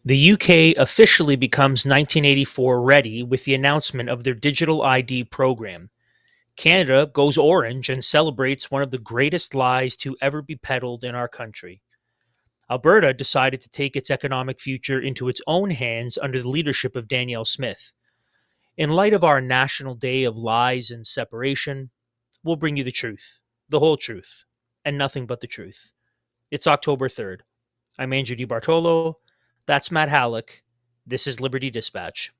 The UK officially becomes 1984 ready with the announcement of their digital ID program. Canada goes orange and celebrates one of the greatest lies to ever be peddled in our country. Alberta decided to take its economic future into its own hands under the leadership of Danielle Smith. In light of our National Day of Lies and Separation, we'll bring you the truth, the whole truth, and nothing but the truth. It's October 3rd. I'm Andrew DeBartolo. That's Matt Hallick. This is Liberty Dispatch.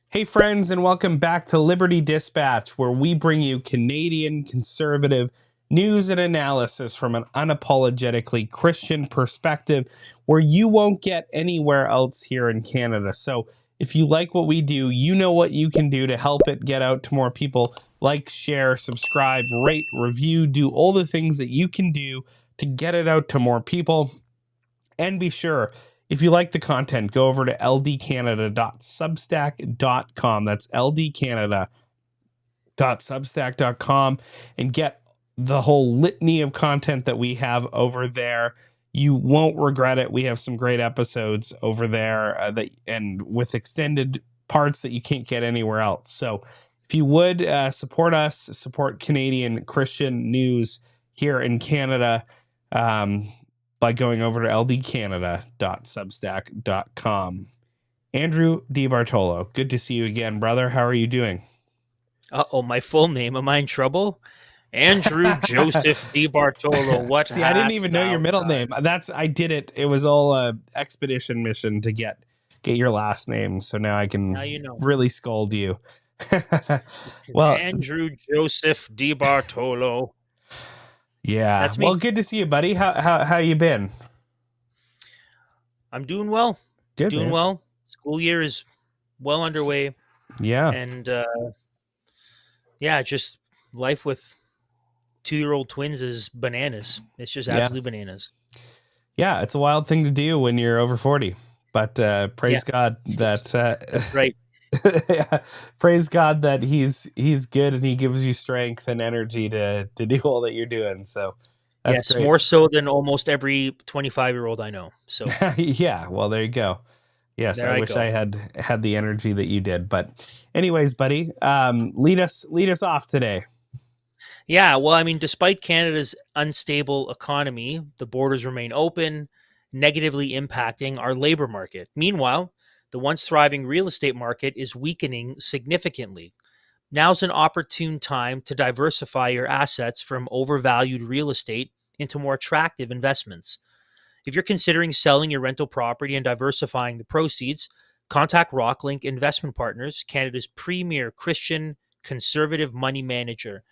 Hey friends, and welcome back to Liberty Dispatch, where we bring you Canadian conservative news and analysis from an unapologetically Christian perspective where you won't get anywhere else here in Canada. So if you like what we do, you know what you can do to help it get out to more people. Like, share, subscribe, rate, review, do all the things that you can do to get it out to more people. And be sure, if you like the content, go over to ldcanada.substack.com. That's ldcanada.substack.com and get the whole litany of content that we have over there. You won't regret it. We have some great episodes over there and with extended parts that you can't get anywhere else. So if you would support us, support Canadian Christian news here in Canada, by going over to ldcanada.substack.com. Andrew DeBartolo, good to see you again, brother. How are you doing? Uh-oh, my full name. Am I in trouble? Andrew Joseph DeBartolo. What? See, I didn't even know your middle name. I did it. It was all a expedition mission to get your last name. So now I can really scold you. Well, Andrew Joseph DeBartolo. Yeah. That's me. Well, good to see you, buddy. How you been? I'm doing well. Good, doing man. Well. School year is well underway. Yeah. And just life with 2-year-old twins is bananas. It's just absolute bananas. Yeah, it's a wild thing to do when you're over 40. But praise God that that's right. Praise God that he's good and he gives you strength and energy to do all that you're doing. So that's great. More so than almost every 25-year-old I know. So yeah, well, there you go. Yes, I wish I had the energy that you did. But anyways, buddy, lead us off today. Yeah, well, I mean, despite Canada's unstable economy, the borders remain open, negatively impacting our labor market. Meanwhile, the once thriving real estate market is weakening significantly. Now's an opportune time to diversify your assets from overvalued real estate into more attractive investments. If you're considering selling your rental property and diversifying the proceeds, contact Rocklinc Investment Partners, Canada's premier Christian conservative money manager.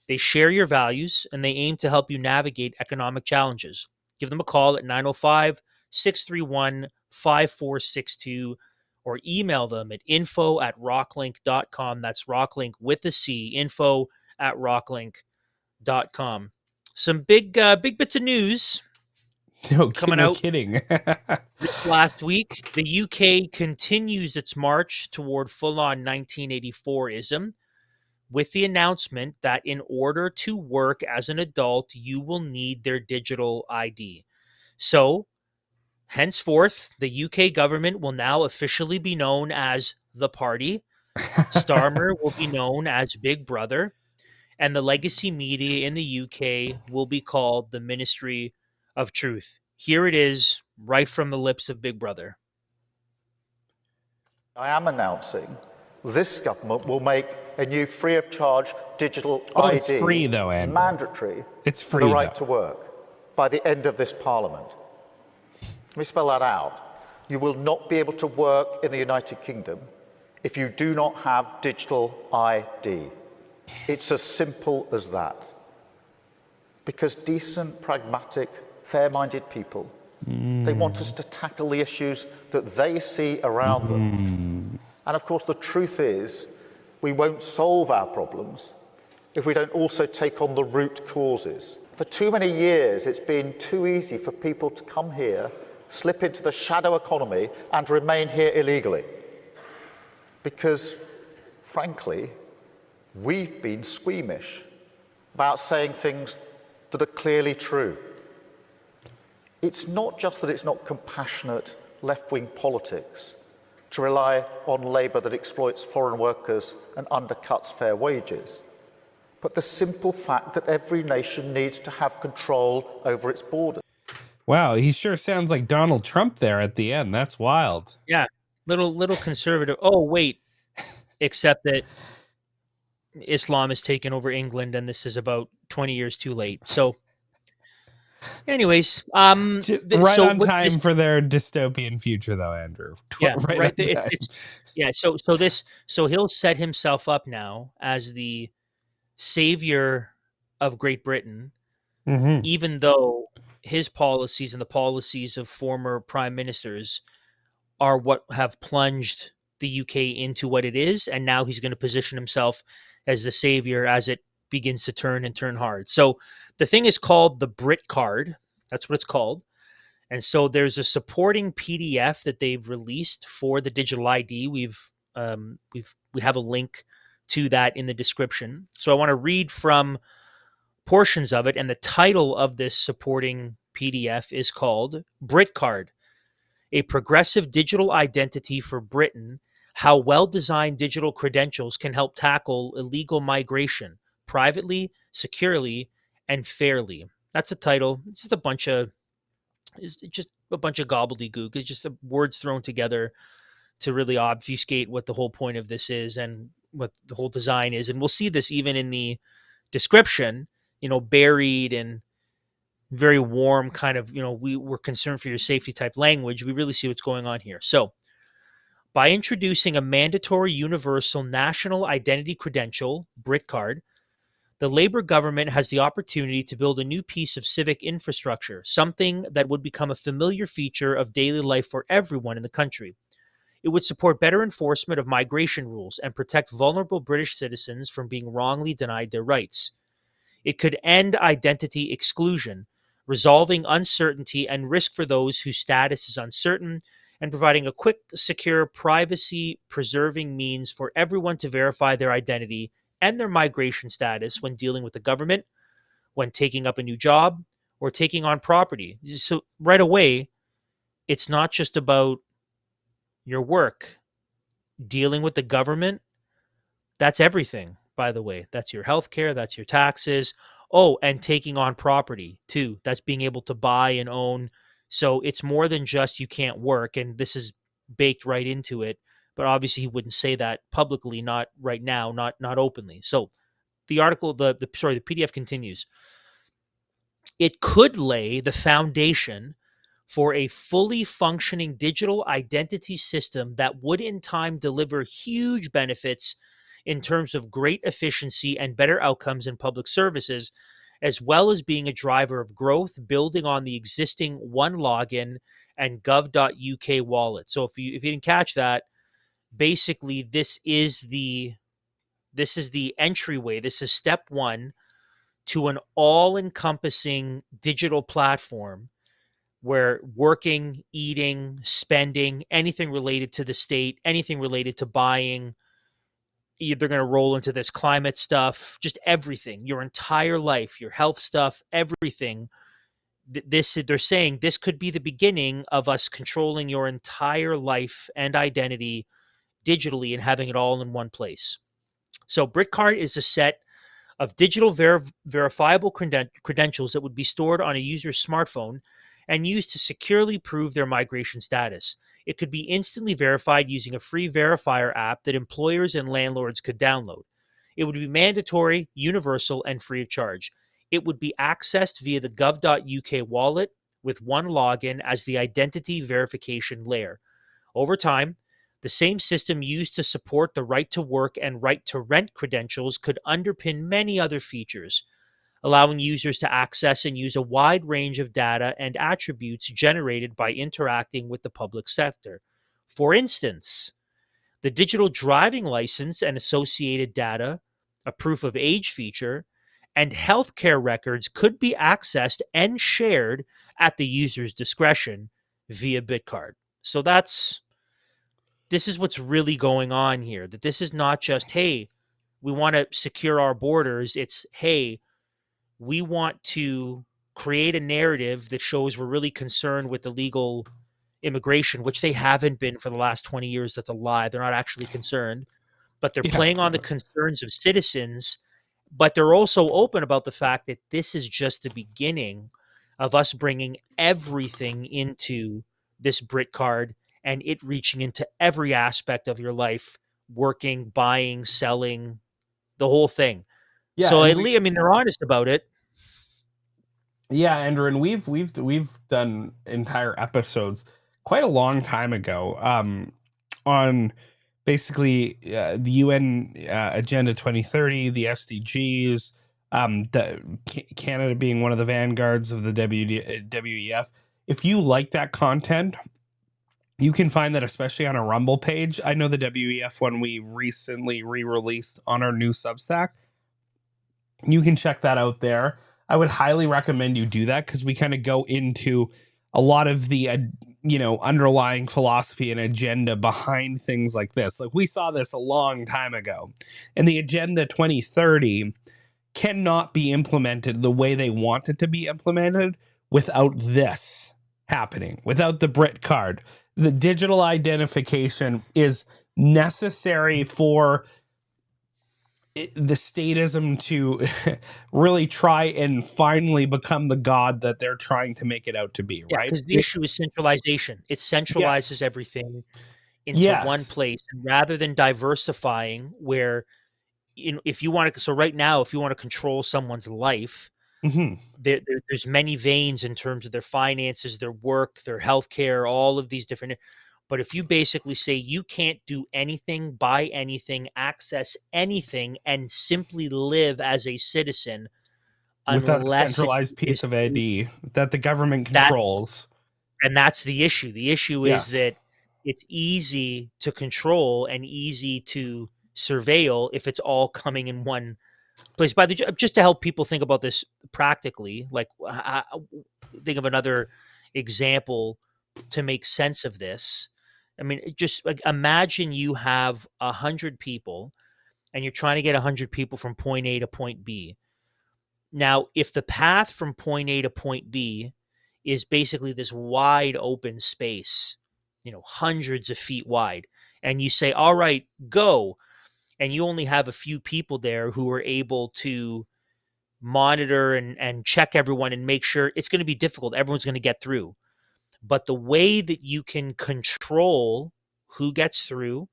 They share your values and they aim to help you navigate economic challenges. Give them a call at 905-631-5462 or email them at info@rocklinc.com. That's Rocklinc with a C, info@rocklinc.com. Some big bits of news coming out. Kidding. This last week, the UK continues its march toward full-on 1984ism. With the announcement that in order to work as an adult, you will need their digital ID. So, henceforth, the UK government will now officially be known as the Party. Starmer will be known as Big Brother. And the legacy media in the UK will be called the Ministry of Truth. Here it is, right from the lips of Big Brother. I am announcing this government will make a new free-of-charge digital ID it's free, though, Andrew. Mandatory it's free, for the right to work by the end of this Parliament. Let me spell that out. You will not be able to work in the United Kingdom if you do not have digital ID. It's as simple as that. Because decent, pragmatic, fair-minded people, they want us to tackle the issues that they see around them. And of course, the truth is, we won't solve our problems if we don't also take on the root causes. For too many years, it's been too easy for people to come here, slip into the shadow economy, and remain here illegally. Because, frankly, we've been squeamish. about saying things that are clearly true. It's not just that it's not compassionate left-wing politics to rely on labour that exploits foreign workers and undercuts fair wages, but the simple fact that every nation needs to have control over its borders. Wow, he sure sounds like Donald Trump there at the end. That's wild. Yeah, little conservative. Oh, wait, except that Islam has taken over England, and this is about 20 years too late. So, anyways, Right so on with time this, for their dystopian future, though, Andrew. yeah, Right right. on time. Yeah. So he'll set himself up now as the savior of Great Britain, Mm-hmm. even though his policies and the policies of former prime ministers are what have plunged the UK into what it is, and now he's going to position himself as the savior as it begins to turn hard. So the thing is called the Brit card. That's what it's called. And so there's a supporting PDF that they've released for the digital ID. We have a link to that in the description. So I want to read from portions of it, and the title of this supporting PDF is called Brit Card: A Progressive Digital Identity for Britain, How Well-Designed Digital Credentials Can Help Tackle Illegal Migration Privately, Securely, and Fairly. That's a title. It's just a bunch of gobbledygook. It's just the words thrown together to really obfuscate what the whole point of this is and what the whole design is. And we'll see this even in the description, buried and very warm kind of, we're concerned for your safety type language. We really see what's going on here. So by introducing a mandatory universal national identity credential, Brit card, the Labour government has the opportunity to build a new piece of civic infrastructure, something that would become a familiar feature of daily life for everyone in the country. It would support better enforcement of migration rules and protect vulnerable British citizens from being wrongly denied their rights. It could end identity exclusion, resolving uncertainty and risk for those whose status is uncertain, and providing a quick, secure, privacy-preserving means for everyone to verify their identity and their migration status when dealing with the government, when taking up a new job, or taking on property. So right away, it's not just about your work. Dealing with the government, that's everything, by the way. That's your healthcare, that's your taxes. Oh, and taking on property too. That's being able to buy and own. So it's more than just you can't work, and this is baked right into it. But obviously he wouldn't say that publicly, not right now, not openly. So the article, the PDF continues. It could lay the foundation for a fully functioning digital identity system that would in time deliver huge benefits in terms of great efficiency and better outcomes in public services, as well as being a driver of growth, building on the existing One Login and gov.uk wallet. So if you didn't catch that, basically this is the entryway. This is step one to an all-encompassing digital platform where working, eating, spending, anything related to the state, anything related to buying, they're going to roll into this climate stuff, just everything, your entire life, your health stuff, everything. They're saying this could be the beginning of us controlling your entire life and identity digitally and having it all in one place. So BritCard is a set of digital verifiable credentials that would be stored on a user's smartphone and used to securely prove their migration status. It could be instantly verified using a free verifier app that employers and landlords could download. It would be mandatory, universal, and free of charge. It would be accessed via the gov.uk wallet with One Login as the identity verification layer. Over time, the same system used to support the right to work and right to rent credentials could underpin many other features, allowing users to access and use a wide range of data and attributes generated by interacting with the public sector. For instance, the digital driving license and associated data, a proof of age feature, and healthcare records could be accessed and shared at the user's discretion via BitCard. So this is what's really going on here, that this is not just, hey, we want to secure our borders. It's, hey, we want to create a narrative that shows we're really concerned with illegal immigration, which they haven't been for the last 20 years. That's a lie. They're not actually concerned, but they're Yeah. playing on the concerns of citizens. But they're also open about the fact that this is just the beginning of us bringing everything into this Brit card and it reaching into every aspect of your life, working, buying, selling, the whole thing. Yeah, So and at least, I mean, they're honest about it. yeah, Andrew, and we've done entire episodes quite a long time ago on basically the UN Agenda 2030, the SDGs, Canada being one of the vanguards of the WEF. If you like that content, you can find that especially on our Rumble page. I know the WEF one we recently re-released on our new Substack. You can check that out there. I would highly recommend you do that because we kind of go into a lot of the underlying philosophy and agenda behind things like this. Like we saw this a long time ago, and the Agenda 2030 cannot be implemented the way they want it to be implemented without this happening, without the Brit card. The digital identification is necessary for the statism to really try and finally become the god that they're trying to make it out to be, Yeah, right? because the issue is centralization. It Yes. centralizes everything into one Yes. place, and rather than diversifying where, if you want to, so right now, if you want to control someone's life, Hmm. there's many veins in terms of their finances, their work, their healthcare, all of these different. But if you basically say you can't do anything, buy anything, access anything, and simply live as a citizen Without a unless it centralized piece is of ID that the government that, controls. and that's the issue. The issue is Yes. that it's easy to control and easy to surveil if it's all coming in one place. Just to help people think about this practically, like think of another example to make sense of this. I mean, just like imagine you have 100 people and you're trying to get 100 people from point A to point B. Now, if the path from point A to point B is basically this wide open space, hundreds of feet wide, and you say, all right, go, and you only have a few people there who are able to monitor and check everyone and make sure, it's going to be difficult. Everyone's going to get through. But the way that you can control who gets through,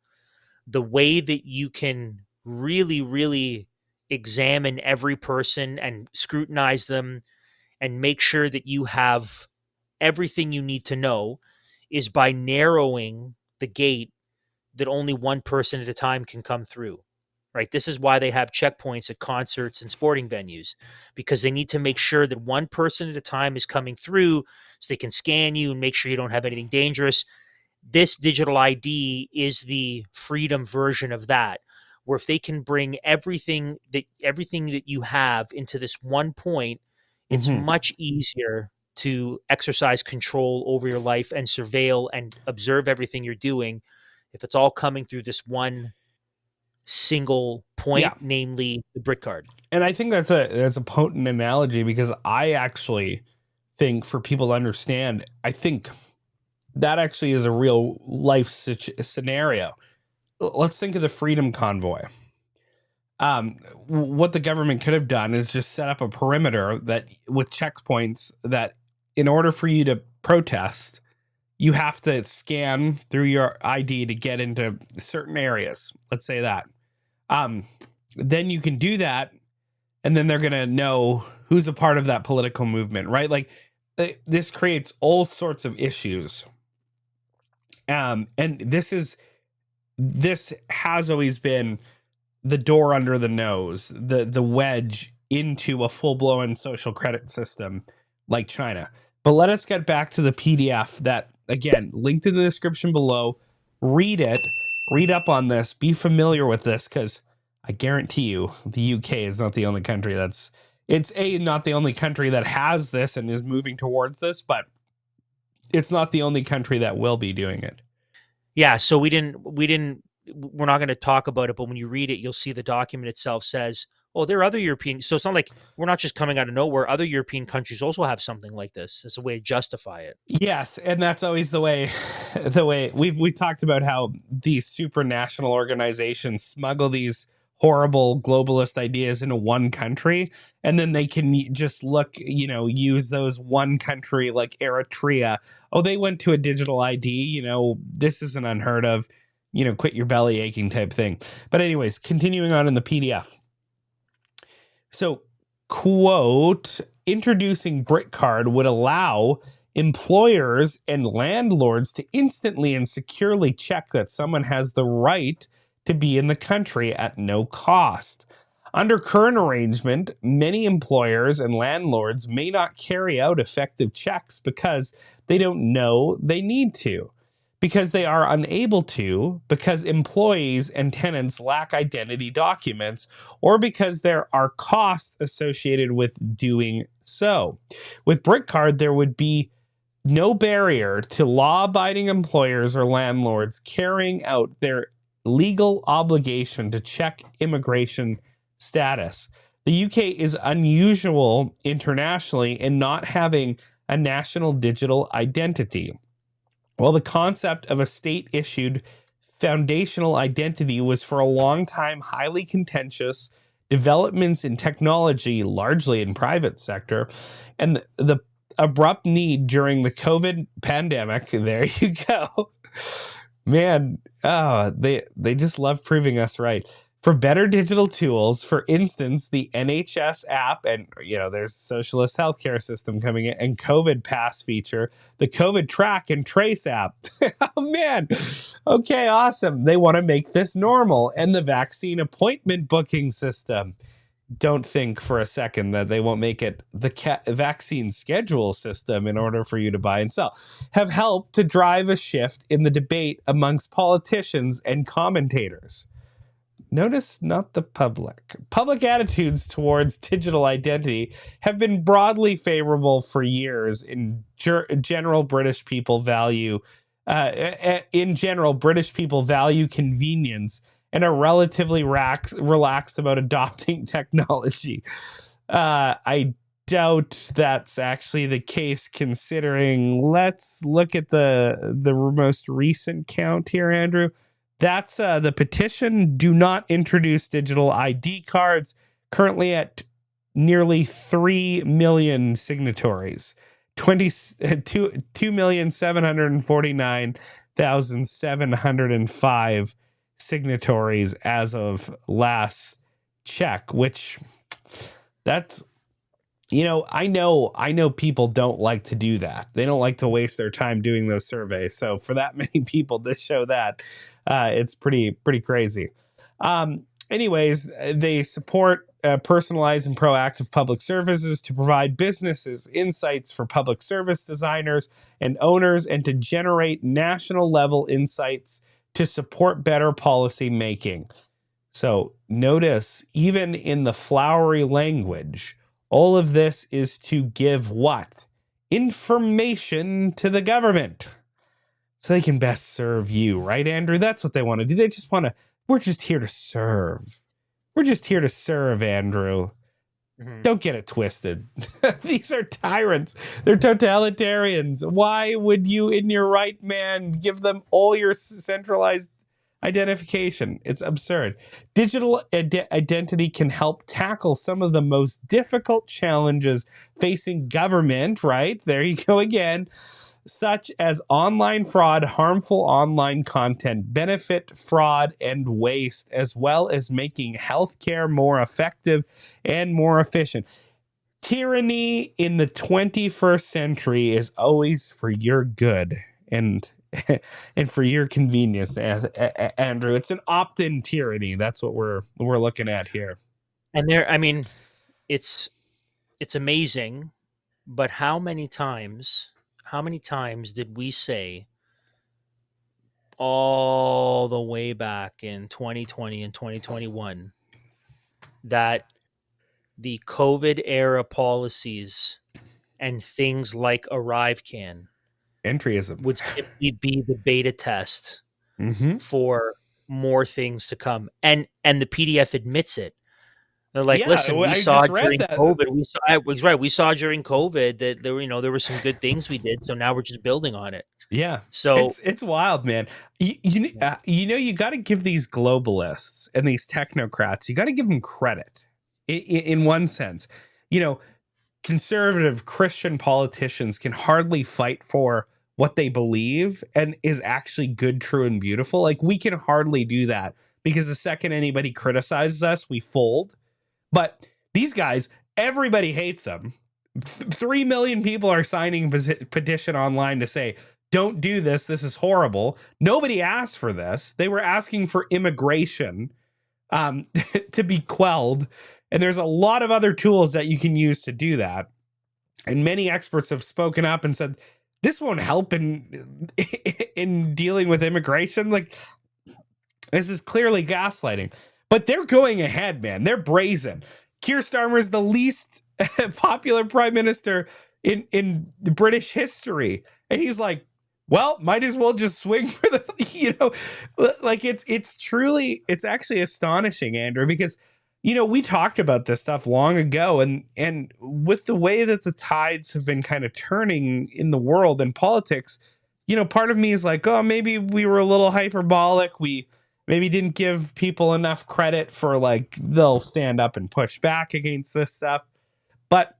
the way that you can really, really examine every person and scrutinize them and make sure that you have everything you need to know is by narrowing the gate that only one person at a time can come through. Right? This is why they have checkpoints at concerts and sporting venues, because they need to make sure that one person at a time is coming through so they can scan you and make sure you don't have anything dangerous. This digital ID is the freedom version of that, where if they can bring everything that you have into this one point, it's Hmm. much easier to exercise control over your life and surveil and observe everything you're doing if it's all coming through this one single Yeah. point, namely the brick card. And I think that's a potent analogy because I actually think for people to understand, I think that actually is a real life scenario. Let's think of the Freedom Convoy. What the government could have done is just set up a perimeter that with checkpoints that in order for you to protest, you have to scan through your ID to get into certain areas. Let's say that. Then you can do that, and then they're going to know who's a part of that political movement, right? Like this creates all sorts of issues. And this has always been the door under the nose, the wedge into a full-blown social credit system like China. But let us get back to the PDF that, again, linked in the description below. Read it, read up on this, be familiar with this, because I guarantee you the UK is not the only country not the only country that has this and is moving towards this, but it's not the only country that will be doing it. Yeah, so we're not going to talk about it, but when you read it, you'll see the document itself says Oh, there are other European. So it's not like we're not just coming out of nowhere. Other European countries also have something like this as a way to justify it. Yes, and that's always the way. The way we talked about how these supranational organizations smuggle these horrible globalist ideas into one country, and then they can just use those one country like Eritrea. Oh, they went to a digital ID. This isn't unheard of. Quit your belly aching type thing. But anyways, continuing on in the PDF. So, quote, introducing BritCard would allow employers and landlords to instantly and securely check that someone has the right to be in the country at no cost. Under current arrangement, many employers and landlords may not carry out effective checks because they don't know they need to, because they are unable to, because employees and tenants lack identity documents, or because there are costs associated with doing so. With BritCard, there would be no barrier to law-abiding employers or landlords carrying out their legal obligation to check immigration status. The UK is unusual internationally in not having a national digital identity. While the concept of a state-issued foundational identity was for a long time highly contentious, developments in technology, largely in private sector, and the abrupt need during the COVID pandemic, there you go. Man, they just love proving us right. For better digital tools, for instance, the NHS app, and there's socialist healthcare system coming in, and COVID pass feature, the COVID track and trace app. Oh man, okay, awesome. They want to make this normal, and the vaccine appointment booking system. Don't think for a second that they won't make it the vaccine schedule system in order for you to buy and sell. Have helped to drive a shift in the debate amongst politicians and commentators. Notice not the public. Public attitudes towards digital identity have been broadly favorable for years. General, British people value convenience and are relatively relaxed about adopting technology. I doubt that's actually the case, considering. Let's look at the most recent count here, Andrew. That's the petition, do not introduce digital ID cards, currently at nearly 3 million signatories. 2,749,705 signatories as of last check, which that's, I know people don't like to do that. They don't like to waste their time doing those surveys. So for that many people to show that, it's pretty crazy. Anyways, they support personalized and proactive public services to provide businesses insights for public service designers and owners, and to generate national level insights to support better policy making. So notice, even in the flowery language, all of this is to give what? Information to the government, so they can best serve you, right, Andrew? That's what they want to do. They just want to, we're just here to serve. We're just here to serve, Andrew. Mm-hmm. Don't get it twisted. These are tyrants. They're totalitarians. Why would you, in your right man, give them all your centralized identification? It's absurd. Digital identity can help tackle some of the most difficult challenges facing government, right? There you go again. Such as online fraud, harmful online content, benefit fraud, and waste, as well as making healthcare more effective and more efficient. Tyranny in the 21st century is always for your good and for your convenience, Andrew. It's an opt-in tyranny. That's what we're looking at here. And it's amazing, but how many times did we say all the way back in 2020 and 2021 that the COVID era policies and things like ArriveCan entryism would simply be the beta test for more things to come? And the PDF admits it. They're like, Yeah, listen, we I saw just read during that. COVID, I was right. We saw during COVID that there, there were some good things we did. So now we're just building on it. Yeah, So it's wild, man. You got to give these globalists and these technocrats, you got to give them credit in one sense. You know, conservative Christian politicians can hardly fight for what they believe and is actually good, true, and beautiful. Like, we can hardly do that because the second anybody criticizes us, we fold. But these guys, everybody hates them. 3 million people are signing a petition online to say, don't do this. This is horrible. Nobody asked for this. They were asking for immigration to be quelled. And there's a lot of other tools that you can use to do that. And many experts have spoken up and said, this won't help in dealing with immigration. Like, this is clearly gaslighting. But they're going ahead, man. They're brazen. Keir Starmer is the least popular prime minister in the British history. And he's like, well, might as well just swing for the, like, it's truly, it's actually astonishing, Andrew, because, we talked about this stuff long ago, and with the way that the tides have been kind of turning in the world and politics, part of me is like, oh, maybe we were a little hyperbolic. We maybe didn't give people enough credit for, like, they'll stand up and push back against this stuff. But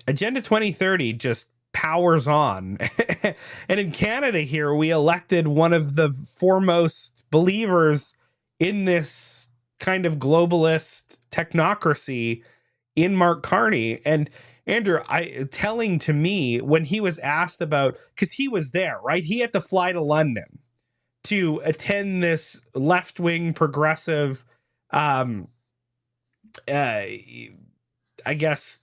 Agenda 2030 just powers on. And in Canada here, we elected one of the foremost believers in this kind of globalist technocracy in Mark Carney. And Andrew, telling to me when he was asked about, because he was there, right? He had to fly to London to attend this left-wing progressive, I guess,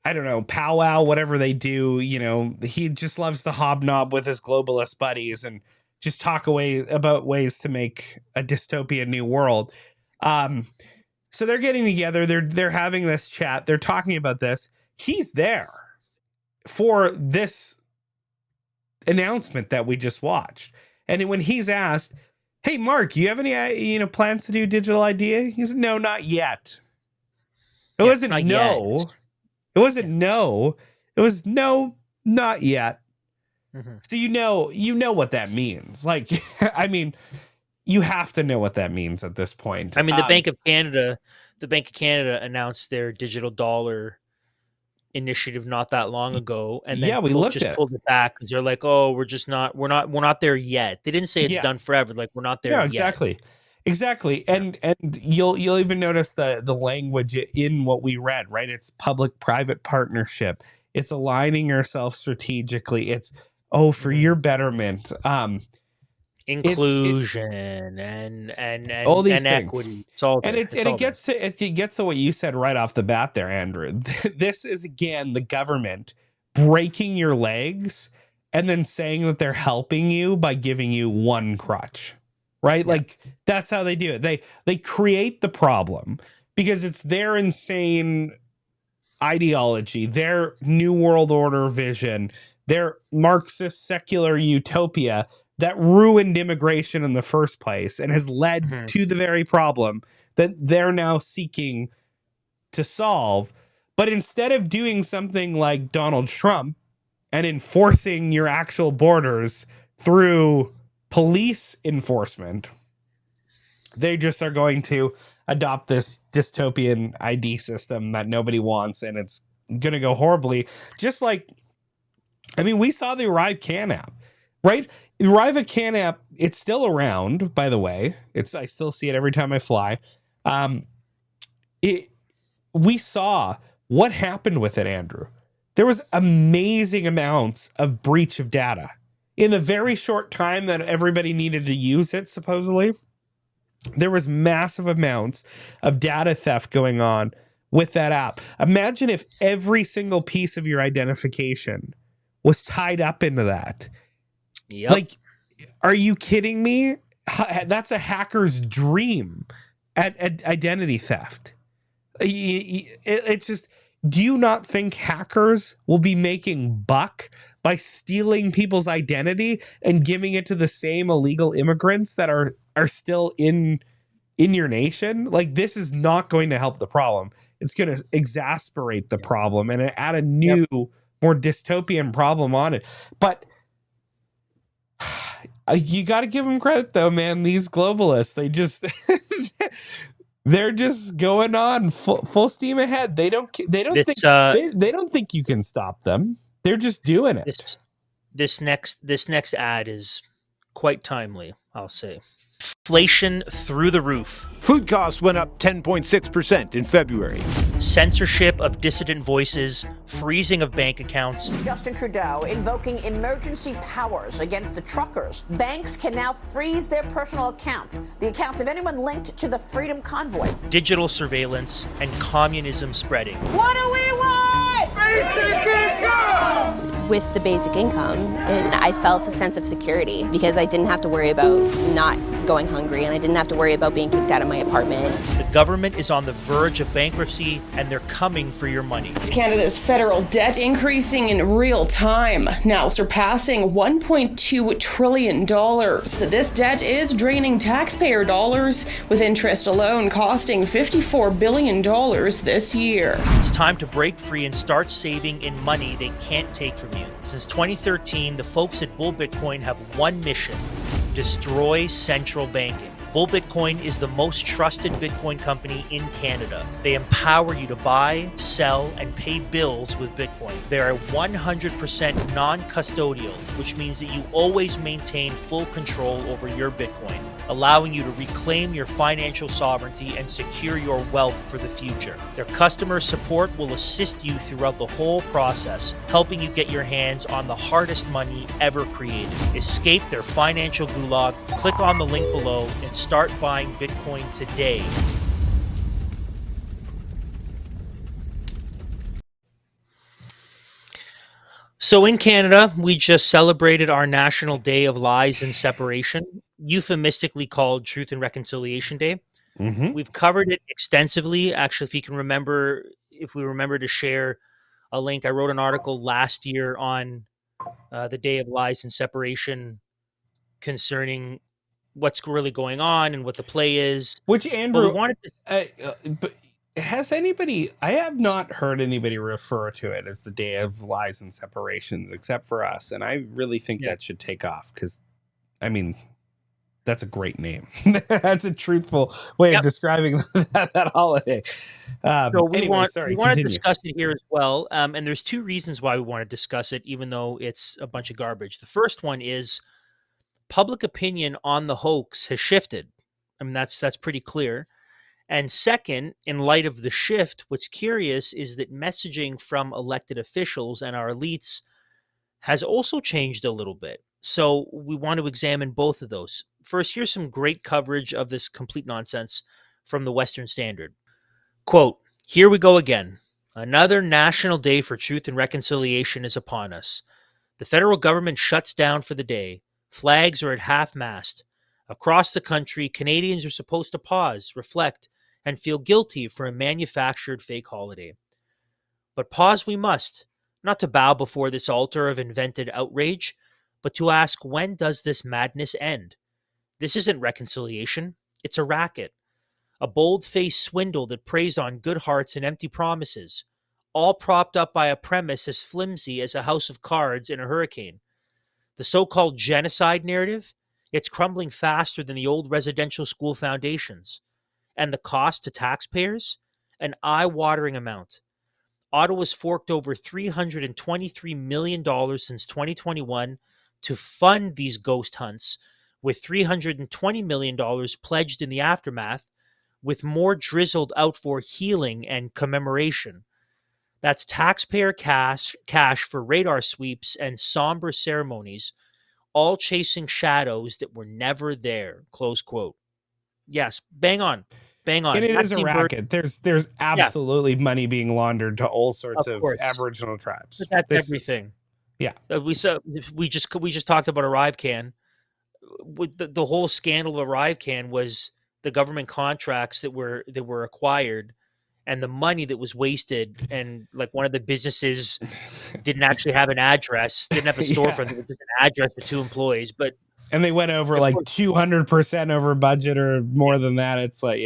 I don't know, powwow, whatever they do. He just loves to hobnob with his globalist buddies and just talk about ways to make a dystopian new world. So they're getting together. They're having this chat. They're talking about this. He's there for this announcement that we just watched. And when he's asked, hey, Mark, you have any plans to do digital ID? He said, no, not yet. It wasn't no. Yet. It wasn't no. It was no, not yet. Mm-hmm. So you know what that means. Like, I mean, you have to know what that means at this point. I mean, the Bank of Canada announced their digital dollar initiative not that long ago, and then pulled it back because they're like, oh, we're not there yet. They didn't say it's done forever. Like, we're not there yet. Exactly. And you'll even notice the language in what we read, right? It's public-private partnership. It's aligning yourself strategically. It's for your betterment. Inclusion and all these and things. Equity. It gets to what you said right off the bat there, Andrew. This is, again, the government breaking your legs and then saying that they're helping you by giving you one crutch, right? Yeah. Like, that's how they do it. They create the problem because it's their insane ideology, their New World Order vision, their Marxist secular utopia that ruined immigration in the first place and has led to the very problem that they're now seeking to solve. But instead of doing something like Donald Trump and enforcing your actual borders through police enforcement, they just are going to adopt this dystopian ID system that nobody wants, and it's going to go horribly. Just like, I mean, we saw the Arrive Can app, right? The Arrive Can app, it's still around, by the way. I still see it every time I fly. We saw what happened with it, Andrew. There was amazing amounts of breach of data in the very short time that everybody needed to use it, supposedly. There was massive amounts of data theft going on with that app. Imagine if every single piece of your identification was tied up into that. Yep. Like, are you kidding me? That's a hacker's dream at identity theft. It's just, do you not think hackers will be making buck by stealing people's identity and giving it to the same illegal immigrants that are still in in your nation, like this is not going to help the problem. It's going to exasperate the problem and add a new, more dystopian problem on it. But you got to give them credit though, man. These globalists, they just they're just going on full steam ahead. They don't think you can stop them. They're just doing it. This next ad is quite timely, I'll say. Inflation through the roof. Food costs went up 10.6% in February. Censorship of dissident voices, freezing of bank accounts. Justin Trudeau invoking emergency powers against the truckers. Banks can now freeze their personal accounts, the accounts of anyone linked to the Freedom Convoy. Digital surveillance and communism spreading. What do we want? Basic income! With the basic income, and I felt a sense of security because I didn't have to worry about not going hungry, and I didn't have to worry about being kicked out of my apartment. The government is on the verge of bankruptcy, and they're coming for your money. Canada's federal debt increasing in real time, now surpassing $1.2 trillion. This debt is draining taxpayer dollars, with interest alone costing $54 billion this year. It's time to break free and start saving in money they can't take from you. Since 2013, the folks at Bull Bitcoin have one mission: destroy central banking. Bull Bitcoin is the most trusted Bitcoin company in Canada. They empower you to buy, sell, and pay bills with Bitcoin. They are 100% non-custodial, which means that you always maintain full control over your Bitcoin, allowing you to reclaim your financial sovereignty and secure your wealth for the future. Their customer support will assist you throughout the whole process, helping you get your hands on the hardest money ever created. Escape their financial gulag, click on the link below, and start buying Bitcoin today. So in Canada, we just celebrated our National Day of Lies and Separation, euphemistically called Truth and Reconciliation Day. Mm-hmm. We've covered it extensively. Actually, if we remember to share a link, I wrote an article last year on the Day of Lies and Separation concerning what's really going on and what the play is. Which, Andrew, but has anybody, I have not heard anybody refer to it as the Day of Lies and Separations except for us. And I really think that should take off because, I mean, that's a great name. That's a truthful way of describing that holiday. So we want to discuss it here as well. And there's two reasons why we want to discuss it, even though it's a bunch of garbage. The first one is public opinion on the hoax has shifted. I mean, that's pretty clear. And second, in light of the shift, what's curious is that messaging from elected officials and our elites has also changed a little bit. So we want to examine both of those. First, here's some great coverage of this complete nonsense from the Western Standard. Quote, "Here we go again. Another National Day for Truth and Reconciliation is upon us. The federal government shuts down for the day. Flags are at half-mast. Across the country, Canadians are supposed to pause, reflect, and feel guilty for a manufactured fake holiday. But pause we must, not to bow before this altar of invented outrage, but to ask, when does this madness end? This isn't reconciliation. It's a racket. A bold-faced swindle that preys on good hearts and empty promises, all propped up by a premise as flimsy as a house of cards in a hurricane. The so-called genocide narrative, it's crumbling faster than the old residential school foundations. And the cost to taxpayers? An eye-watering amount. Ottawa's forked over $323 million since 2021 to fund these ghost hunts, with $320 million pledged in the aftermath, with more drizzled out for healing and commemoration. That's taxpayer cash for radar sweeps and somber ceremonies, all chasing shadows that were never there." Close quote. Yes, bang on. Bang on. And it is a racket. There's absolutely money being laundered to all sorts of Aboriginal tribes. But that's everything. We just talked about ArriveCan. The whole scandal of ArriveCan was the government contracts that were acquired and the money that was wasted. And like one of the businesses didn't actually have an address, didn't have a storefront, there was just an address for 2 employees. But And they went over like 200% over budget or more than that. It's like,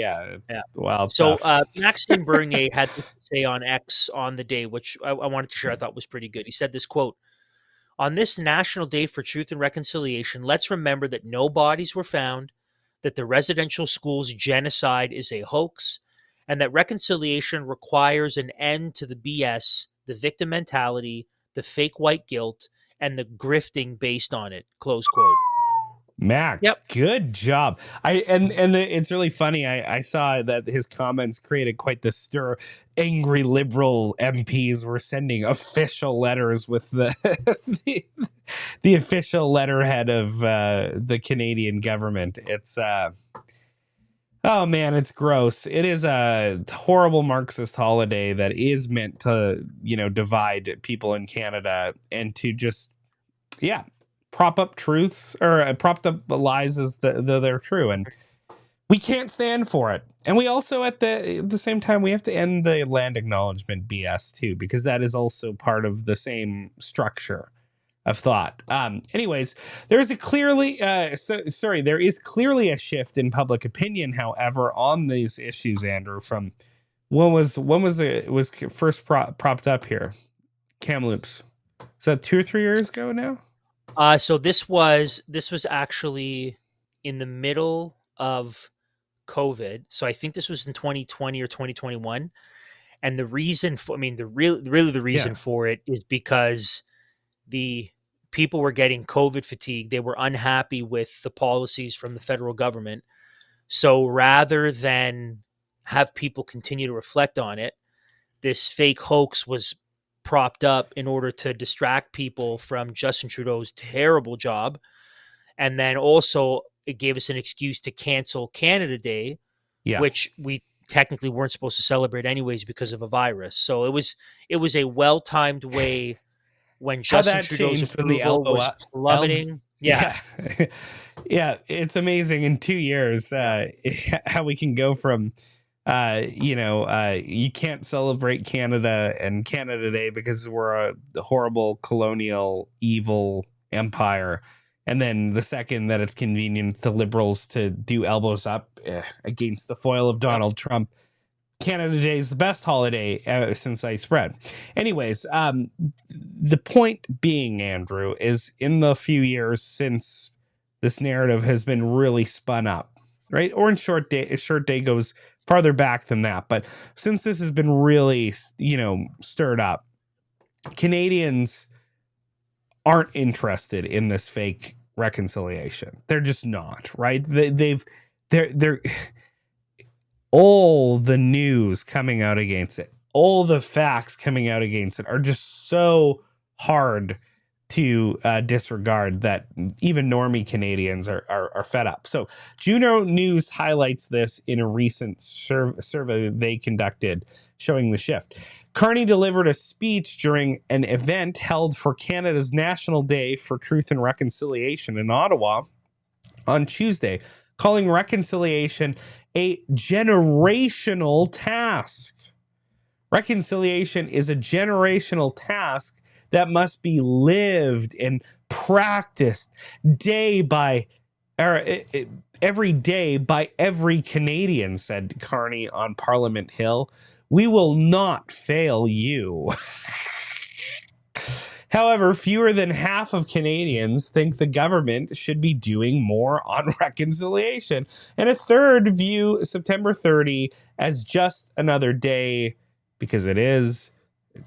wild So stuff. Maxime Bernier had this to say on X on the day, which I wanted to share. I thought was pretty good. He said this quote: "On this National Day for Truth and Reconciliation, let's remember that no bodies were found, that the residential schools genocide is a hoax, and that reconciliation requires an end to the BS, the victim mentality, the fake white guilt, and the grifting based on it." Close quote. Max, good job. It's really funny. I saw that his comments created quite the stir. Angry liberal MPs were sending official letters with the the official letterhead of the Canadian government. It's oh man, it's gross. It is a horrible Marxist holiday that is meant to, divide people in Canada and to just, prop up truths or prop up lies as though they're true. And we can't stand for it. And we also, at the same time, we have to end the land acknowledgement BS too, because that is also part of the same structure of thought. Anyways, there is clearly a shift in public opinion, however, on these issues, Andrew, from when was it was first propped up here? Kamloops. Is that 2 or 3 years ago now? So this was actually in the middle of COVID. So I think this was in 2020 or 2021. And the reason for, the reason for it is because the people were getting COVID fatigue. They were unhappy with the policies from the federal government. So rather than have people continue to reflect on it, this fake hoax was propped up in order to distract people from Justin Trudeau's terrible job. And then also it gave us an excuse to cancel Canada Day, which we technically weren't supposed to celebrate anyways because of a virus. So it was a well-timed way when Justin Trudeau's approval was plummeting. Yeah, it's amazing in 2 years how we can go from you can't celebrate Canada and Canada Day because we're a horrible colonial evil empire, and then the second that it's convenient to liberals to do elbows up against the foil of Donald Trump, Canada Day is the best holiday since sliced bread. Anyways, the point being, Andrew, is in the few years since this narrative has been really spun up, right? Or in short day goes farther back than that. But since this has been really, stirred up, Canadians aren't interested in this fake reconciliation. They're just not, right? They're all the news coming out against it, all the facts coming out against it are just so hard to disregard that even normie Canadians are fed up. So Juno News highlights this in a recent survey they conducted showing the shift. Carney delivered a speech during an event held for Canada's National Day for Truth and Reconciliation in Ottawa on Tuesday, calling reconciliation a generational task. Reconciliation is a generational task that must be lived and practiced every day by every Canadian, said Carney on Parliament Hill. We will not fail you. However, fewer than half of Canadians think the government should be doing more on reconciliation, and a third view September 30 as just another day because it's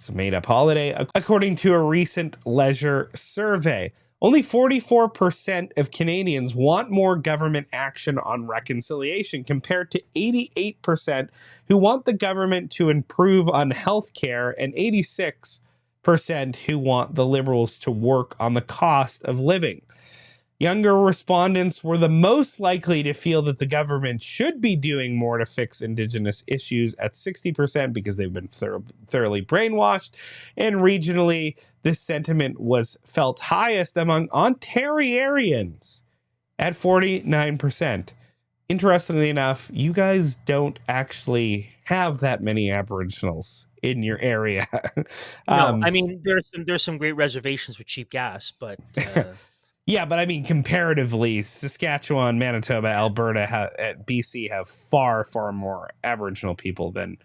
a made-up holiday, according to a recent leisure survey. Only 44% of Canadians want more government action on reconciliation, compared to 88% who want the government to improve on healthcare and 86% who want the Liberals to work on the cost of living. Younger respondents were the most likely to feel that the government should be doing more to fix Indigenous issues at 60% because they've been thoroughly brainwashed. And regionally, this sentiment was felt highest among Ontarians at 49%. Interestingly enough, you guys don't actually have that many Aboriginals in your area. No, there's some great reservations with cheap gas, but Yeah, but I mean, comparatively, Saskatchewan, Manitoba, Alberta, BC have far, far more Aboriginal people than.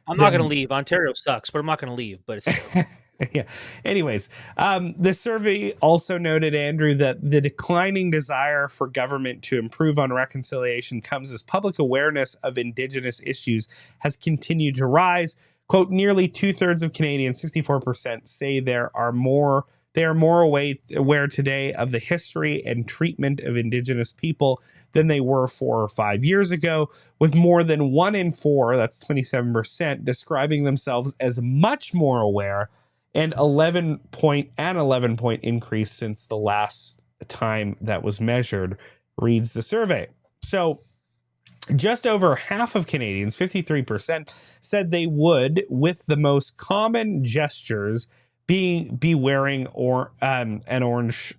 I'm not going to leave. Ontario sucks, but I'm not going to leave. But it's still. Yeah. Anyways, the survey also noted, Andrew, that the declining desire for government to improve on reconciliation comes as public awareness of Indigenous issues has continued to rise. Quote, nearly 2/3 of Canadians, 64%, say they are more aware today of the history and treatment of Indigenous people than they were 4 or 5 years ago, with more than 1 in 4, that's 27%, describing themselves as much more aware, and 11 point increase since the last time that was measured, reads the survey. So just over half of Canadians, 53%, said they would, with the most common gestures, be wearing an orange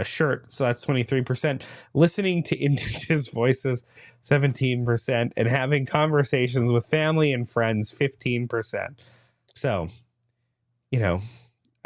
shirt. So that's 23%. Listening to Indigenous voices, 17%. And having conversations with family and friends, 15%. So, I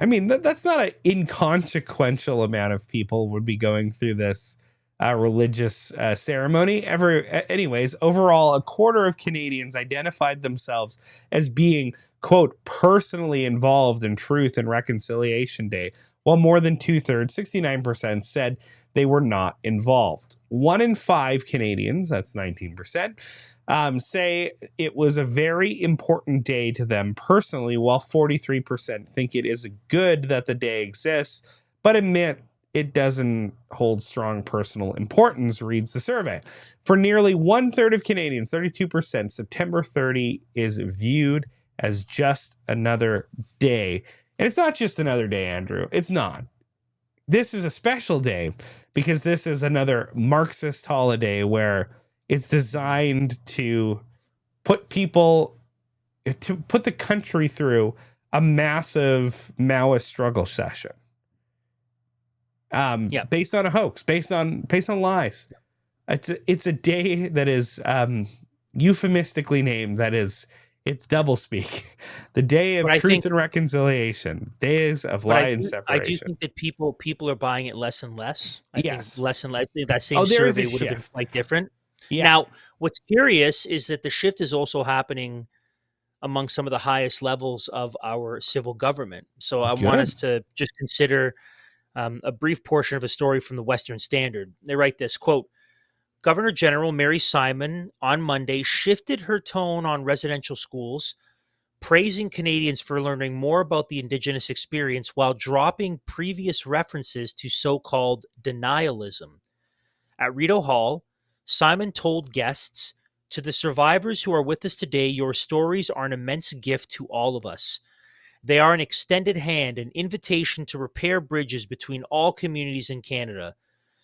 mean, that's not an inconsequential amount of people would be going through this religious ceremony. Anyways, overall, a quarter of Canadians identified themselves as being, quote, personally involved in Truth and Reconciliation Day, while more than 2/3, 69%, said they were not involved. 1 in 5 Canadians, that's 19%, say it was a very important day to them personally, while 43% think it is good that the day exists, but admit it doesn't hold strong personal importance, reads the survey. For nearly 1/3 of Canadians, 32%, September 30 is viewed as just another day. And it's not just another day, Andrew. It's not. This is a special day because this is another Marxist holiday where it's designed to put the country through a massive Maoist struggle session. Based on a hoax, based on lies. It's a day that is euphemistically named, that is, it's doublespeak. The day of truth and reconciliation, days of lie and separation. I do think that people are buying it less and less. I think less and less. That same there is survey a would have been shift. quite different. Yeah. Now, what's curious is that the shift is also happening among some of the highest levels of our civil government. So I want us to just consider a brief portion of a story from the Western Standard. They write this, quote, Governor General Mary Simon on Monday shifted her tone on residential schools, praising Canadians for learning more about the Indigenous experience while dropping previous references to so-called denialism. At Rideau Hall, Simon told guests, to the survivors who are with us today, your stories are an immense gift to all of us. They are an extended hand, an invitation to repair bridges between all communities in Canada.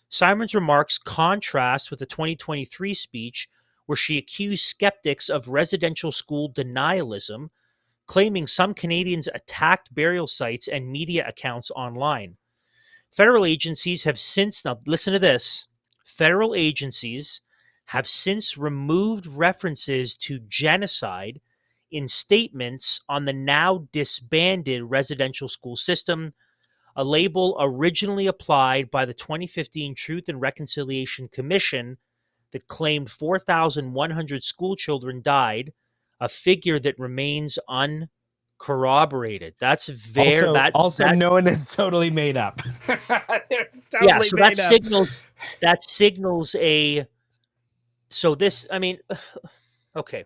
Simon's remarks contrast with the 2023 speech where she accused skeptics of residential school denialism, claiming some Canadians attacked burial sites and media accounts online. Federal agencies have since, now listen to this, federal agencies have since removed references to genocide in statements on the now disbanded residential school system, a label originally applied by the 2015 Truth and Reconciliation Commission that claimed 4,100 school children died, a figure that remains uncorroborated. That's also known as totally made up. So that signals a. So this, I mean, okay,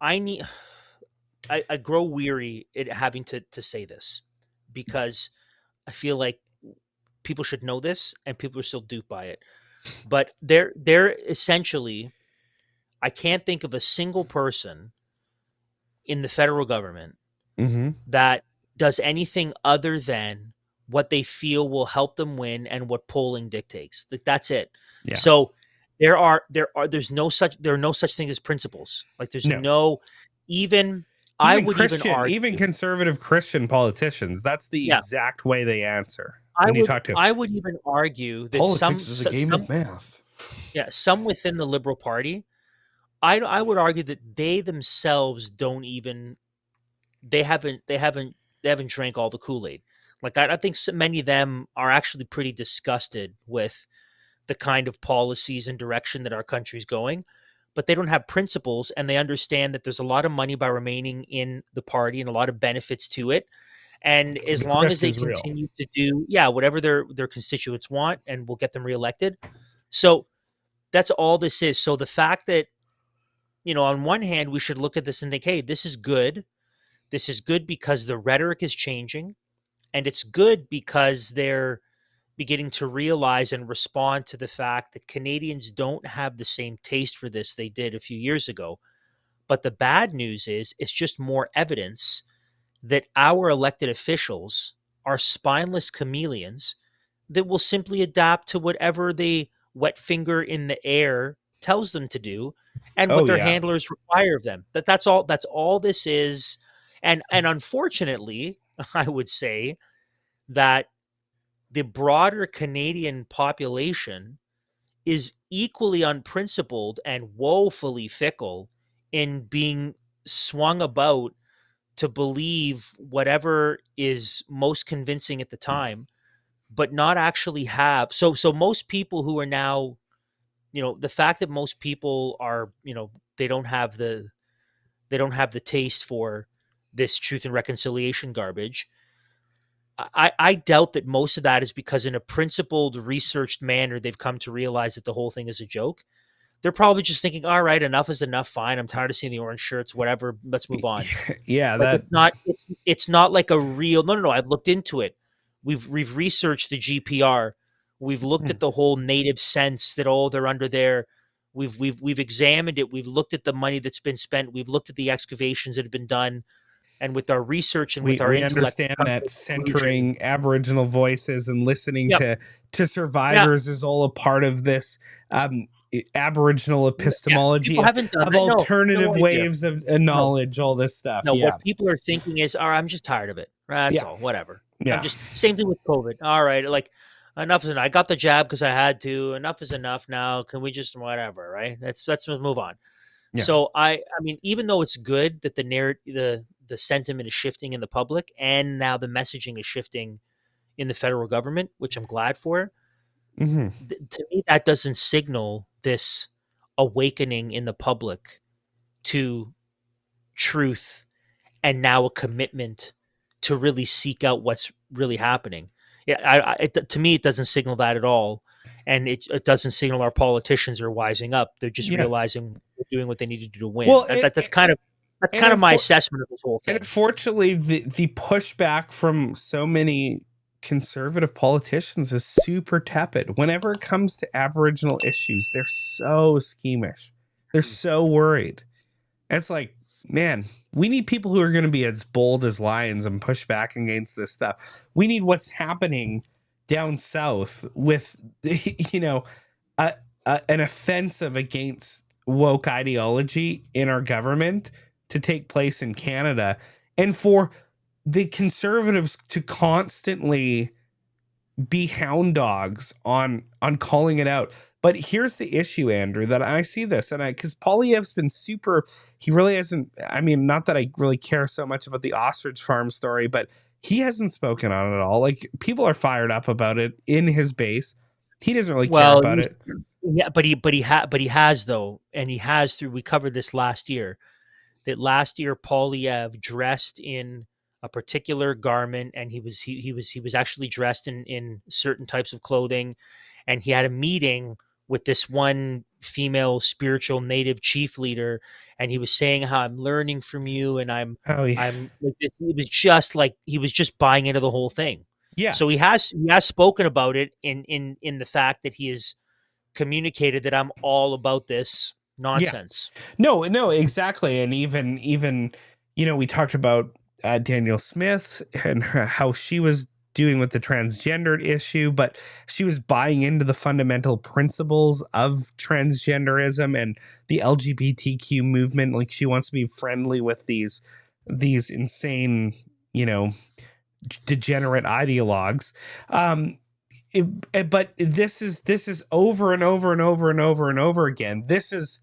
I grow weary at having to say this because I feel like people should know this and people are still duped by it. But they're essentially, I can't think of a single person in the federal government that does anything other than what they feel will help them win and what polling dictates. That's it. Yeah. So there are no such thing as principles. Like there's even conservative Christian politicians, that's the exact way they answer. I would even argue that politics is a game of math. Yeah, some within the Liberal Party, I would argue that they themselves don't even they haven't drank all the Kool-Aid. Like, I think so many of them are actually pretty disgusted with the kind of policies and direction that our country's going, but they don't have principles, and they understand that there's a lot of money by remaining in the party and a lot of benefits to it. And as The long as grift they is real. continue to do, whatever their constituents want, and will get them reelected. So that's all this is. So the fact that, on one hand, we should look at this and think, hey, this is good. This is good because the rhetoric is changing, and it's good because they're beginning to realize and respond to the fact that Canadians don't have the same taste for this they did a few years ago. But the bad news is it's just more evidence that our elected officials are spineless chameleons that will simply adapt to whatever the wet finger in the air tells them to do, and what their handlers require of them. That's all this is. And unfortunately, I would say that the broader Canadian population is equally unprincipled and woefully fickle in being swung about to believe whatever is most convincing at the time, but not actually have. So most people who are now, the fact that most people are, they don't have the taste for this truth and reconciliation garbage. I doubt that most of that is because in a principled, researched manner, they've come to realize that the whole thing is a joke. They're probably just thinking, all right, enough is enough. Fine. I'm tired of seeing the orange shirts, whatever. Let's move on. It's not like a real, no. I've looked into it. We've researched the GPR. We've looked at the whole native sense that, they're under there. We've examined it. We've looked at the money that's been spent. We've looked at the excavations that have been done. And with our research and with our intellect, understand that centering Aboriginal voices and listening to survivors is all a part of this Aboriginal epistemology of alternative waves of knowledge, all this stuff. What people are thinking is, all right, I'm just tired of it. That's all, whatever. Yeah. Same thing with COVID. All right, like, enough is enough. I got the jab because I had to. Enough is enough now. Can we just, whatever, right? Let's move on. Yeah. So I mean, even though it's good that the sentiment is shifting in the public, and now the messaging is shifting in the federal government, which I'm glad for. To me, that doesn't signal this awakening in the public to truth, and now a commitment to really seek out what's really happening. Yeah, to me, it doesn't signal that at all. And it doesn't signal our politicians are wising up. They're just realizing they're doing what they need to do to win. Well, that's kind of my assessment of this whole thing. And unfortunately, the pushback from so many conservative politicians is super tepid. Whenever it comes to Aboriginal issues, they're so squeamish. They're so worried. It's like, man, we need people who are going to be as bold as lions and push back against this stuff. We need what's happening down south with, an offensive against woke ideology in our government to take place in Canada, and for the Conservatives to constantly be hound dogs on calling it out. But here's the issue, Andrew, that I see this, and because Poilievre's been he really hasn't, I mean, not that I really care so much about the ostrich farm story, but he hasn't spoken on it at all. Like, people are fired up about it in his base. He doesn't really care about it. Yeah, but he has though, and he has through. We covered this last year. That last year, Poilievre dressed in a particular garment, and he was actually dressed in certain types of clothing, and he had a meeting with this one female spiritual native chief leader, and he was saying how I'm learning from you, and I'm like this. He was just buying into the whole thing. Yeah. So he has spoken about it in the fact that he has communicated that I'm all about this nonsense. Yeah. No, exactly. And even we talked about Danielle Smith and how she was doing with the transgendered issue, but she was buying into the fundamental principles of transgenderism and the LGBTQ movement. Like, she wants to be friendly with these insane, degenerate ideologues. But this is over and over and over and over and over again. This is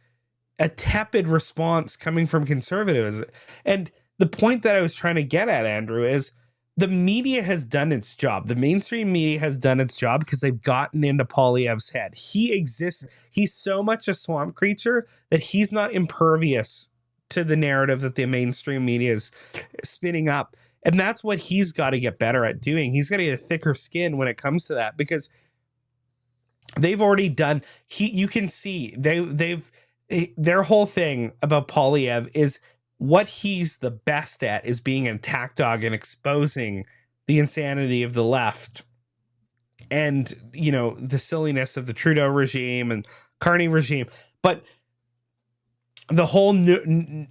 a tepid response coming from conservatives. And the point that I was trying to get at, Andrew, is the media has done its job. The mainstream media has done its job because they've gotten into Poilievre's head. He exists. He's so much a swamp creature that he's not impervious to the narrative that the mainstream media is spinning up. And that's what he's got to get better at doing. He's got to get a thicker skin when it comes to that, because they've already done. You can see their whole thing about Poilievre is what he's the best at is being an attack dog and exposing the insanity of the left and, you know, the silliness of the Trudeau regime and Carney regime. But the whole narrative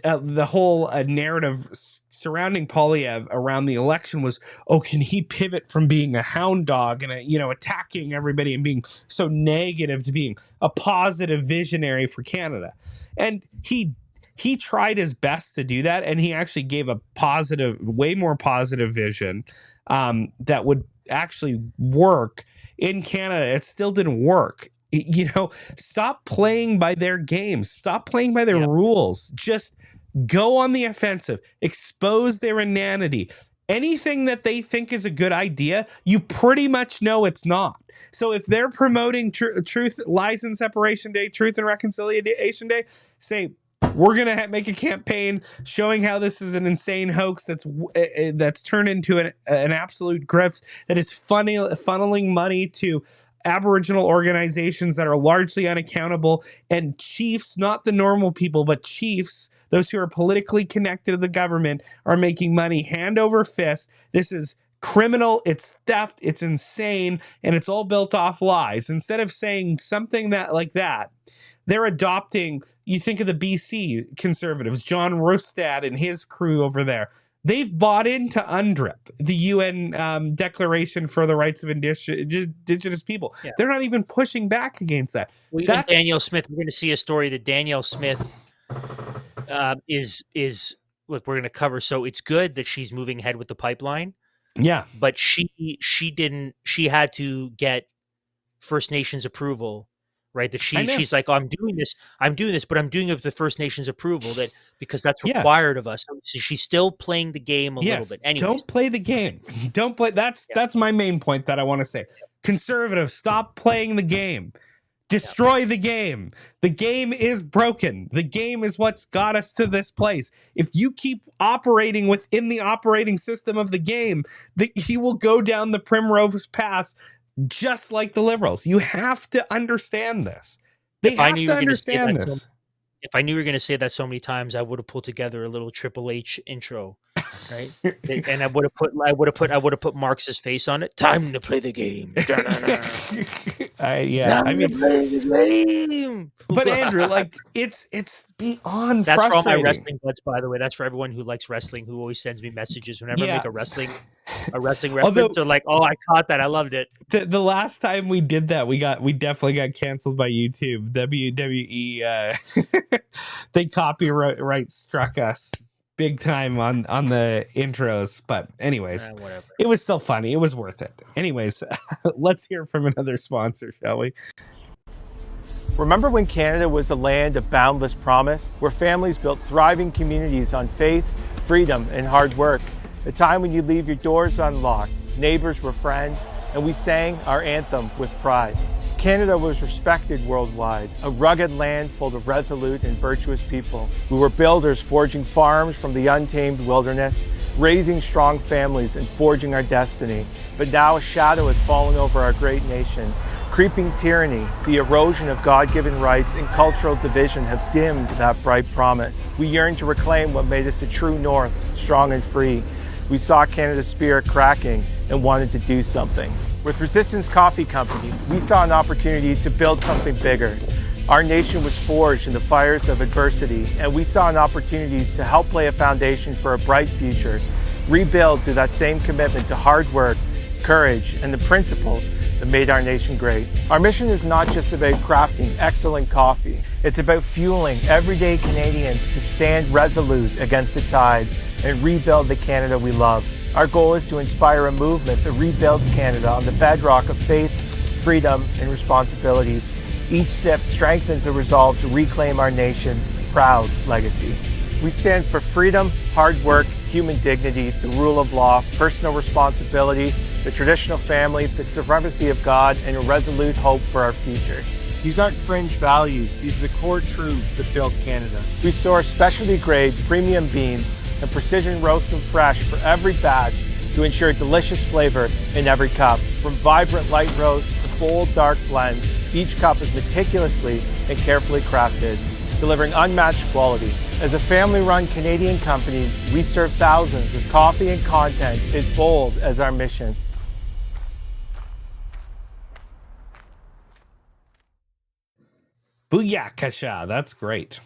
surrounding Poilievre around the election was, oh, can he pivot from being a hound dog and attacking everybody and being so negative to being a positive visionary for Canada? And he tried his best to do that, and he actually gave a positive, way more positive vision that would actually work in Canada. It still didn't work. Stop playing by their games. Stop playing by their rules. Just go on the offensive. Expose their inanity. Anything that they think is a good idea, you pretty much know it's not. So if they're promoting truth, lies and separation day, truth and reconciliation day, say, we're going to make a campaign showing how this is an insane hoax that's turned into an absolute grift that is funneling money to Aboriginal organizations that are largely unaccountable, and chiefs, not the normal people, but chiefs, those who are politically connected to the government, are making money hand over fist. This is criminal, it's theft, it's insane, and it's all built off lies. Instead of saying something like that, they're adopting, you think of the BC Conservatives, John Rustad and his crew over there. They've bought into UNDRIP, the UN Declaration for the Rights of Indigenous People. Yeah. They're not even pushing back against that. Well, even Danielle Smith, we're going to see a story that Danielle Smith is look, we're going to cover. So it's good that she's moving ahead with the pipeline. Yeah. But she had to get First Nations approval. Right, that she's like, oh, I'm doing this, but I'm doing it with the First Nations approval, that because that's required of us. So she's still playing the game a little bit. Anyways. Don't play the game. Don't play. That's my main point that I want to say. Conservatives, stop playing the game. Destroy the game. The game is broken. The game is what's got us to this place. If you keep operating within the operating system of the game, you will go down the primrose path. Just like the Liberals. You have to understand this. They have to understand this. If I knew you were going to say that so many times, I would have pulled together a little Triple H intro, right? And I would have put Marx's face on it. Time to play the game. But Andrew, like it's beyond. That's frustrating. for all my wrestling buds, by the way. That's for everyone who likes wrestling, who always sends me messages whenever I make a wrestling reference. They're like, "Oh, I caught that. I loved it." The last time we did that, we definitely got canceled by YouTube. WWE, they copyright struck us big time on the intros. But anyways, it was still funny. It was worth it. Anyways, let's hear from another sponsor, shall we? Remember when Canada was a land of boundless promise, where families built thriving communities on faith, freedom, and hard work? A time when you leave your doors unlocked, neighbors were friends, and we sang our anthem with pride. Canada was respected worldwide, a rugged land full of resolute and virtuous people. We were builders forging farms from the untamed wilderness, raising strong families and forging our destiny. But now a shadow has fallen over our great nation. Creeping tyranny, the erosion of God-given rights, and cultural division have dimmed that bright promise. We yearn to reclaim what made us a true north, strong and free. We saw Canada's spirit cracking and wanted to do something. With Resistance Coffee Company, we saw an opportunity to build something bigger. Our nation was forged in the fires of adversity, and we saw an opportunity to help lay a foundation for a bright future, rebuild through that same commitment to hard work, courage, and the principles that made our nation great. Our mission is not just about crafting excellent coffee. It's about fueling everyday Canadians to stand resolute against the tide and rebuild the Canada we love. Our goal is to inspire a movement that rebuilds Canada on the bedrock of faith, freedom, and responsibility. Each step strengthens the resolve to reclaim our nation's proud legacy. We stand for freedom, hard work, human dignity, the rule of law, personal responsibility, the traditional family, the supremacy of God, and a resolute hope for our future. These aren't fringe values. These are the core truths that build Canada. We source specialty grade premium beans and precision roast them fresh for every batch to ensure delicious flavor in every cup. From vibrant light roasts to bold dark blends, each cup is meticulously and carefully crafted, delivering unmatched quality. As a family-run Canadian company, we serve thousands with coffee and content as bold as our mission. Booyakasha. That's great.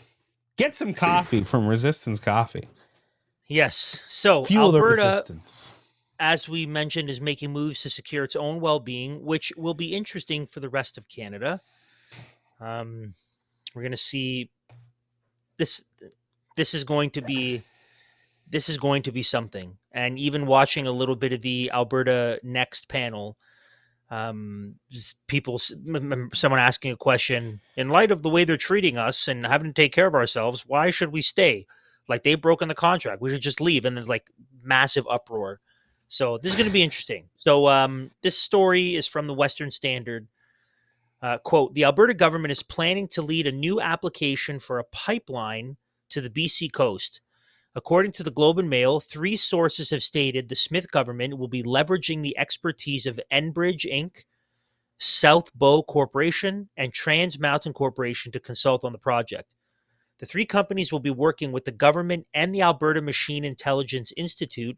Get some coffee from Resistance Coffee. Yes. So Fuel the Alberta, resistance. as we mentioned, is making moves to secure its own well-being, which will be interesting for the rest of Canada. We're going to see this. This is going to be something. And even watching a little bit of the Alberta Next panel, someone asking a question, in light of the way they're treating us and having to take care of ourselves, why should we stay? Like, they've broken the contract, we should just leave. And there's like massive uproar. So this is going to be interesting. So this story is from the Western Standard. Quote, the Alberta government is planning to lead a new application for a pipeline to the BC coast. According to the Globe and Mail, 3 sources have stated the Smith government will be leveraging the expertise of Enbridge Inc., South Bow Corporation, and Trans Mountain Corporation to consult on the project. The 3 companies will be working with the government and the Alberta Machine Intelligence Institute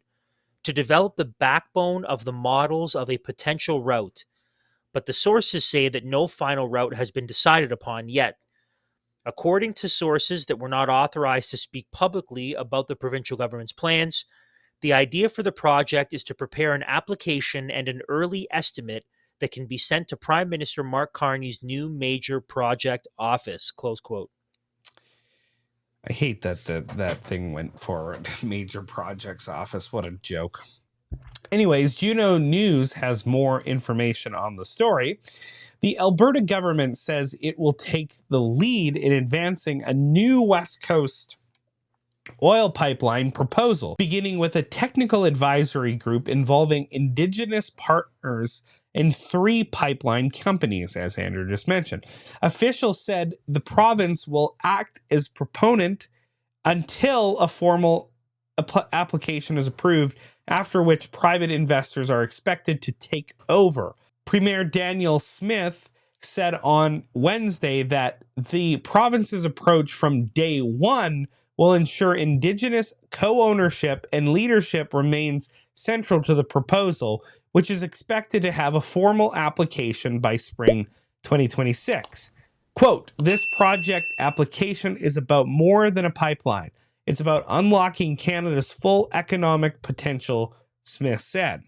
to develop the backbone of the models of a potential route. But the sources say that no final route has been decided upon yet. According to sources that were not authorized to speak publicly about the provincial government's plans, the idea for the project is to prepare an application and an early estimate that can be sent to Prime Minister Mark Carney's new major project office, close quote. I hate that that thing went forward. Major projects office. What a joke. Anyways, Juno News has more information on the story. The Alberta government says it will take the lead in advancing a new West Coast oil pipeline proposal, beginning with a technical advisory group involving Indigenous partners and 3 pipeline companies, as Andrew just mentioned. Officials said the province will act as proponent until a formal application is approved, after which private investors are expected to take over. Premier Daniel Smith said on Wednesday that the province's approach from day one will ensure Indigenous co-ownership and leadership remains central to the proposal, which is expected to have a formal application by spring 2026. Quote, this project application is about more than a pipeline. It's about unlocking Canada's full economic potential, Smith said.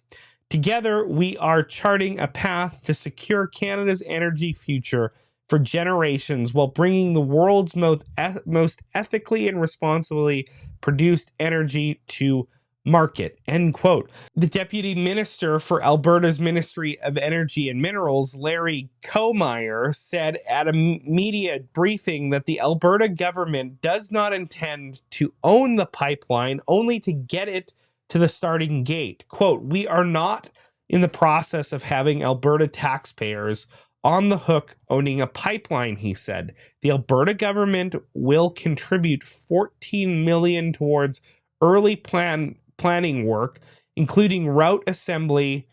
Together, we are charting a path to secure Canada's energy future for generations while bringing the world's most ethically and responsibly produced energy to market, end quote. The Deputy Minister for Alberta's Ministry of Energy and Minerals, Larry Comeyer, said at a media briefing that the Alberta government does not intend to own the pipeline, only to get it to the starting gate. Quote, we are not in the process of having Alberta taxpayers on the hook owning a pipeline, he said. The Alberta government will contribute $14 million towards early planning work, including route assembly,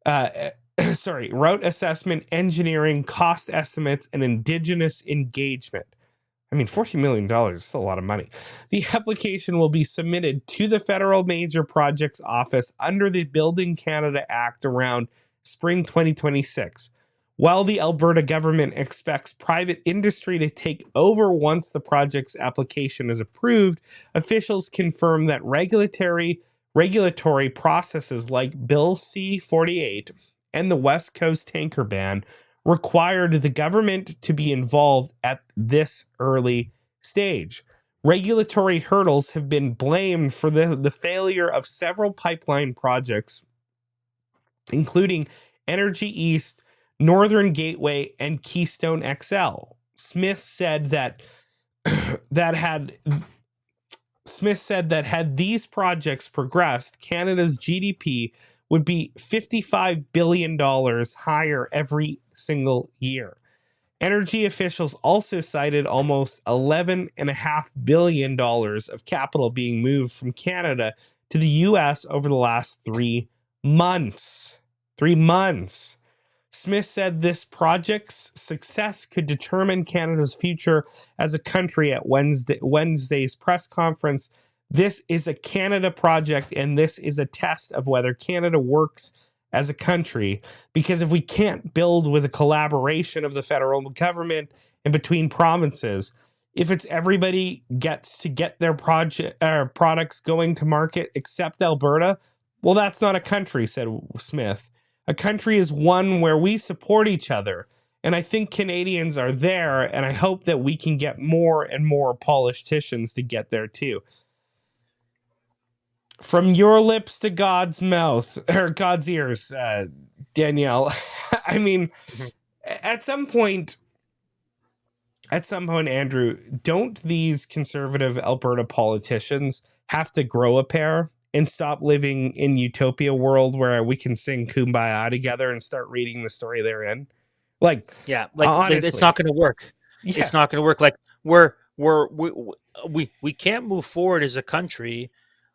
route assessment, engineering, cost estimates, and Indigenous engagement. I mean, $14 million is still a lot of money. The application will be submitted to the Federal Major Projects Office under the Building Canada Act around spring 2026. While the Alberta government expects private industry to take over once the project's application is approved, officials confirm that regulatory processes like Bill C-48 and the West Coast tanker ban required the government to be involved at this early stage. Regulatory hurdles have been blamed for the failure of several pipeline projects, including Energy East, Northern Gateway, and Keystone XL. Smith said that Smith said that had these projects progressed, Canada's GDP would be $55 billion higher every single year. Energy officials also cited almost $11.5 billion of capital being moved from Canada to the US over the last 3 months. 3 months. Smith said this project's success could determine Canada's future as a country at Wednesday's press conference. This is a Canada project, and this is a test of whether Canada works as a country, because if we can't build with a collaboration of the federal government and between provinces, if it's everybody gets to get their products going to market except Alberta, well, that's not a country, said Smith. A country is one where we support each other. And I think Canadians are there, and I hope that we can get more and more politicians to get there too. From your lips to God's mouth, or God's ears, Danielle. I mean, at some point, Andrew, don't these conservative Alberta politicians have to grow a pair and stop living in utopia world where we can sing Kumbaya together and start reading the story they're in? Like, yeah, like honestly, it's not going to work. Yeah. It's not going to work. Like we can't move forward as a country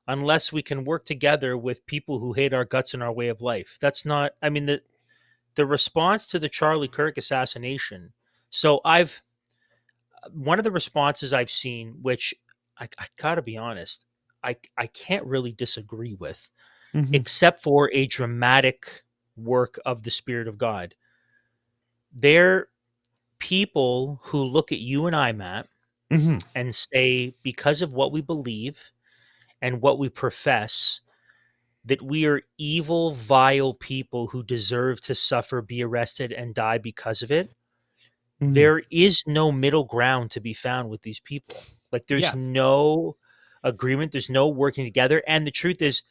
unless we can work together with people who hate our guts and our way of life. That's not, I mean, the response to the Charlie Kirk assassination. So one of the responses I've seen, which I gotta be honest, I can't really disagree with, except for a dramatic work of the Spirit of God. They're people who look at you and I, Matt, and say, because of what we believe and what we profess, that we are evil, vile people who deserve to suffer, be arrested, and die because of it. There is no middle ground to be found with these people. Like, there's no agreement. There's no working together. And the truth is,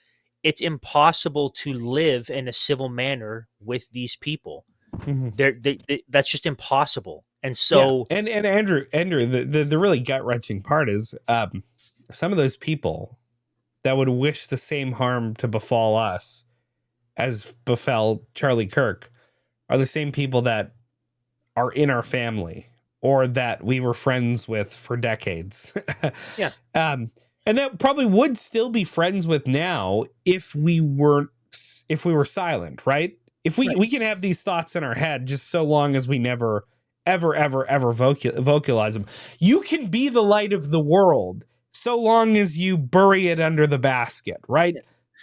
it's impossible to live in a civil manner with these people. That's just impossible. And so, and Andrew, the really gut wrenching part is some of those people that would wish the same harm to befall us as befell Charlie Kirk are the same people that are in our family or that we were friends with for decades. Yeah. And that probably would still be friends with now if we were silent, right? If we can have these thoughts in our head just so long as we never, ever vocalize them. You can be the light of the world so long as you bury it under the basket, right?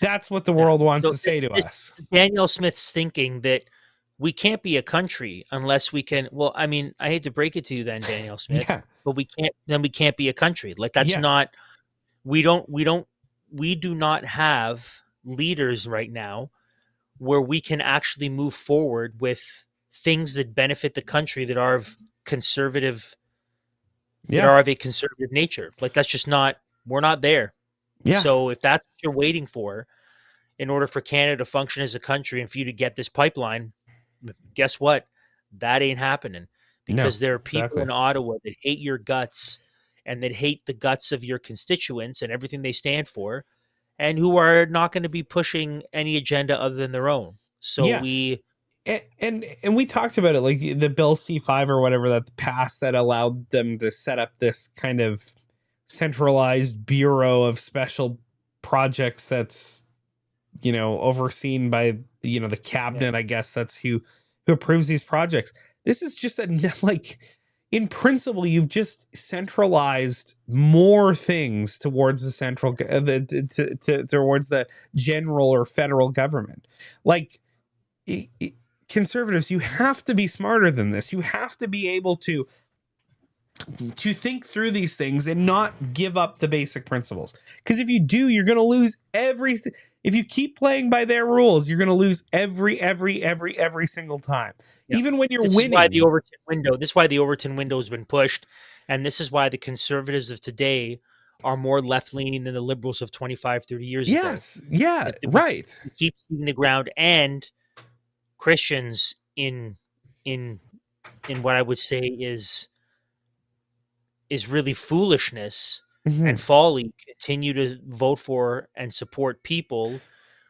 That's what the world wants to say to us. Danielle Smith's thinking that we can't be a country unless we can. Well, I mean, I hate to break it to you then, Danielle Smith, but we can't be a country. Like, that's not, we do not have leaders right now where we can actually move forward with things that benefit the country that are of conservative, that are of a conservative nature. Like, that's just not, we're not there. Yeah. So if that's what you're waiting for in order for Canada to function as a country and for you to get this pipeline, guess what? That ain't happening, because there are people in Ottawa that hate your guts and that hate the guts of your constituents and everything they stand for, and who are not going to be pushing any agenda other than their own. So we talked about it, like the Bill C5 or whatever that passed that allowed them to set up this kind of centralized bureau of special projects that's, overseen by the cabinet. I guess that's who approves these projects. This is just in principle, you've just centralized more things towards the central, towards the general or federal government. Like, conservatives, you have to be smarter than this. You have to be able to think through these things and not give up the basic principles. Because if you do, you're going to lose everything. If you keep playing by their rules, you're going to lose every single time. Yeah. Even when you're winning. This is why the Overton window has been pushed. And this is why the conservatives of today are more left-leaning than the liberals of 25, 30 years ago. Yes. Yeah. Right. Keep seeing the ground, and Christians in what I would say is really foolishness, and folly continue to vote for and support people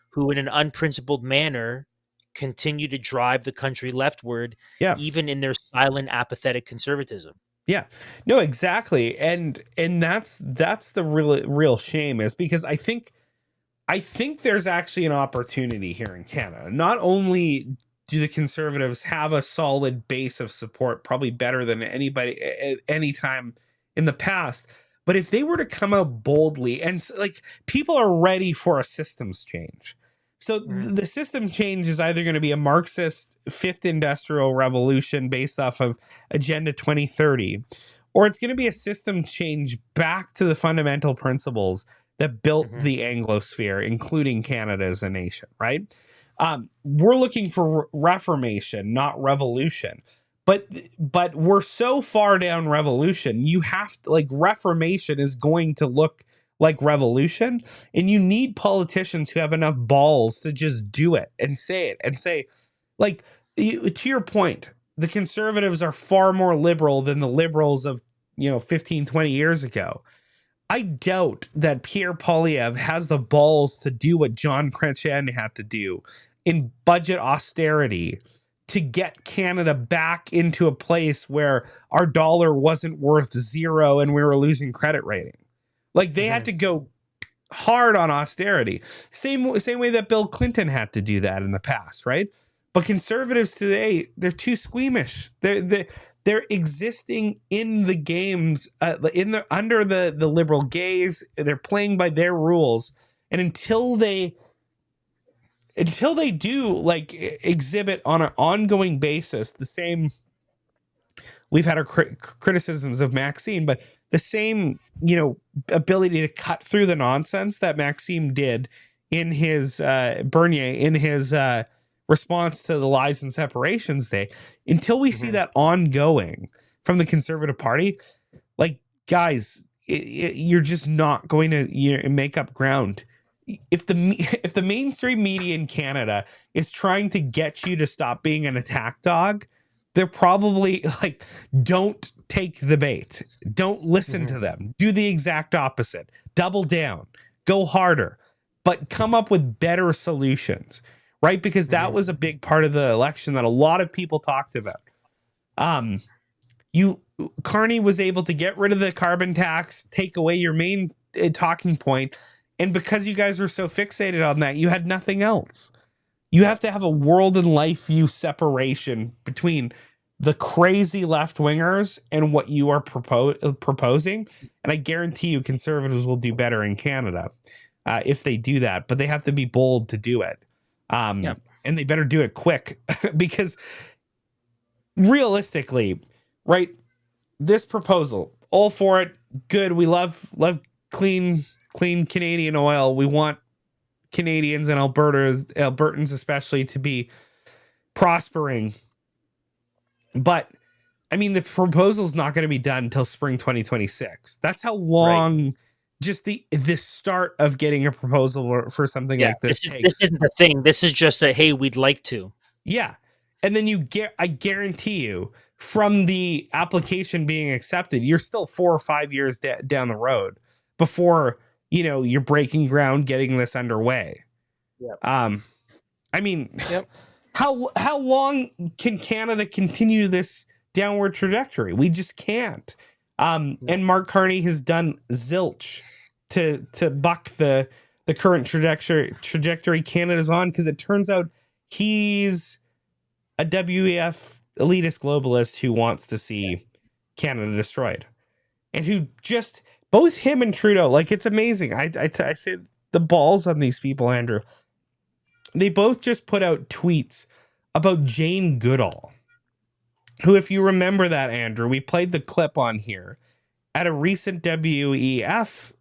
who, in an unprincipled manner, continue to drive the country leftward, Yeah. even in their silent, apathetic conservatism. Yeah, no, exactly. And that's the real shame, is because I think there's actually an opportunity here in Canada. Not only do the Conservatives have a solid base of support, probably better than anybody at any time in the past, but if they were to come out boldly, and like, people are ready for a systems change. So the system change is either going to be a Marxist fifth industrial revolution based off of Agenda 2030, or it's going to be a system change back to the fundamental principles that built the Anglosphere, including Canada as a nation, right? We're looking for reformation, not revolution. But we're so far down revolution, you have to, like, reformation is going to look like revolution, and you need politicians who have enough balls to just do it and say, like, to your point, the Conservatives are far more liberal than the liberals of 15, 20 years ago. I doubt that Pierre Poilievre has the balls to do what John Chrétien had to do in budget austerity to get Canada back into a place where our dollar wasn't worth zero and we were losing credit rating. Like, they had to go hard on austerity. Same way that Bill Clinton had to do that in the past, right? But Conservatives today, they're too squeamish. They're existing in the games, under the liberal gaze. They're playing by their rules, and until they do, like, exhibit on an ongoing basis the same. We've had our criticisms of Maxime, but the same, ability to cut through the nonsense that Maxime did in his Bernier in his response to the Lies and Separations Day. Until we see that ongoing from the Conservative Party, like, guys, you're just not going to make up ground. If the mainstream media in Canada is trying to get you to stop being an attack dog, they're probably like, don't take the bait. Don't listen to them. Do the exact opposite. Double down. Go harder. But come up with better solutions, right? Because that was a big part of the election that a lot of people talked about. Carney was able to get rid of the carbon tax, take away your main talking point, and because you guys were so fixated on that, you had nothing else. You have to have a world and life view separation between the crazy left-wingers and what you are proposing. And I guarantee you Conservatives will do better in Canada if they do that. But they have to be bold to do it. And they better do it quick because realistically, right, this proposal, all for it, good. We love clean Canadian oil. We want Canadians and Albertans especially to be prospering. But I mean, the proposal's not going to be done until spring 2026. That's how long just the start of getting a proposal for something like this takes. This isn't the thing. This is just a, hey, we'd like to. Yeah. And then I guarantee you, from the application being accepted, you're still 4 or 5 years down the road before you're breaking ground, getting this underway. Yep. I mean, how long can Canada continue this downward trajectory? We just can't. And Mark Carney has done zilch to buck the current trajectory Canada's on, because it turns out he's a WEF elitist globalist who wants to see Canada destroyed, and who just, both him and Trudeau, like, it's amazing. I say the balls on these people, Andrew. They both just put out tweets about Jane Goodall, who, if you remember that, Andrew, we played the clip on here at a recent WEF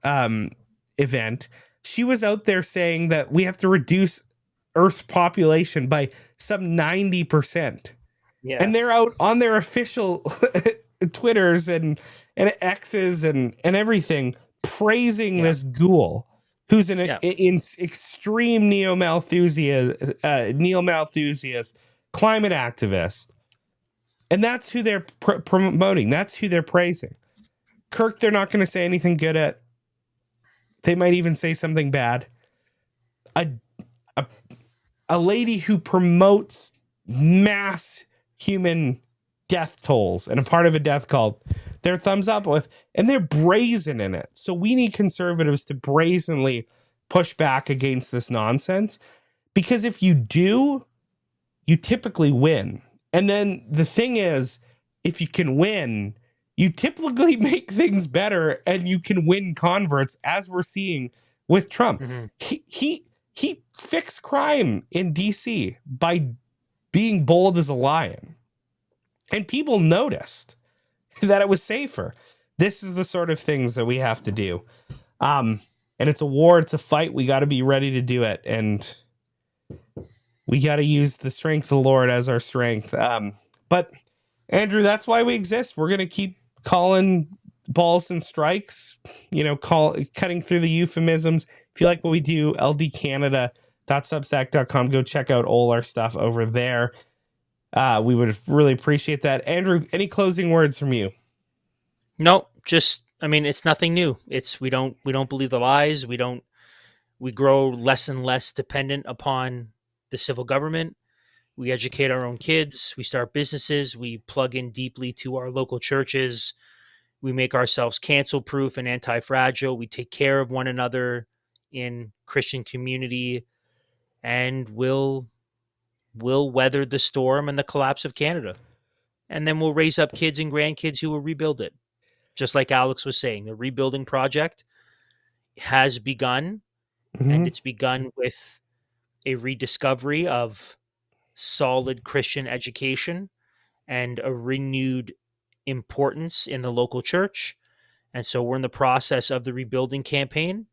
event. She was out there saying that we have to reduce Earth's population by some 90%. Yeah. And they're out on their official Twitters and X's and everything praising this ghoul, who's an extreme neo-Malthusiast, climate activist. And that's who they're promoting. That's who they're praising. Kirk, they're not going to say anything good at. They might even say something bad. A lady who promotes mass human death tolls and a part of a death cult, they're thumbs up with, and they're brazen in it. So we need conservatives to brazenly push back against this nonsense, because if you do, you typically win. And then the thing is, if you can win, you typically make things better and you can win converts, as we're seeing with Trump. He fixed crime in DC by being bold as a lion. And people noticed that it was safer. This is the sort of things that we have to do. And it's a war, it's a fight. We got to be ready to do it. And we got to use the strength of the Lord as our strength. But Andrew, that's why we exist. We're going to keep calling balls and strikes, cutting through the euphemisms. If you like what we do, ldcanada.substack.com. Go check out all our stuff over there. We would really appreciate that. Andrew, any closing words from you? No, it's nothing new. We don't believe the lies. We grow less and less dependent upon the civil government. We educate our own kids. We start businesses. We plug in deeply to our local churches. We make ourselves cancel-proof and anti-fragile. We take care of one another in Christian community, and we'll weather the storm and the collapse of Canada. And then we'll raise up kids and grandkids who will rebuild it. Just like Alex was saying, the rebuilding project has begun, and it's begun with a rediscovery of solid Christian education and a renewed importance in the local church. And so we're in the process of the rebuilding campaign.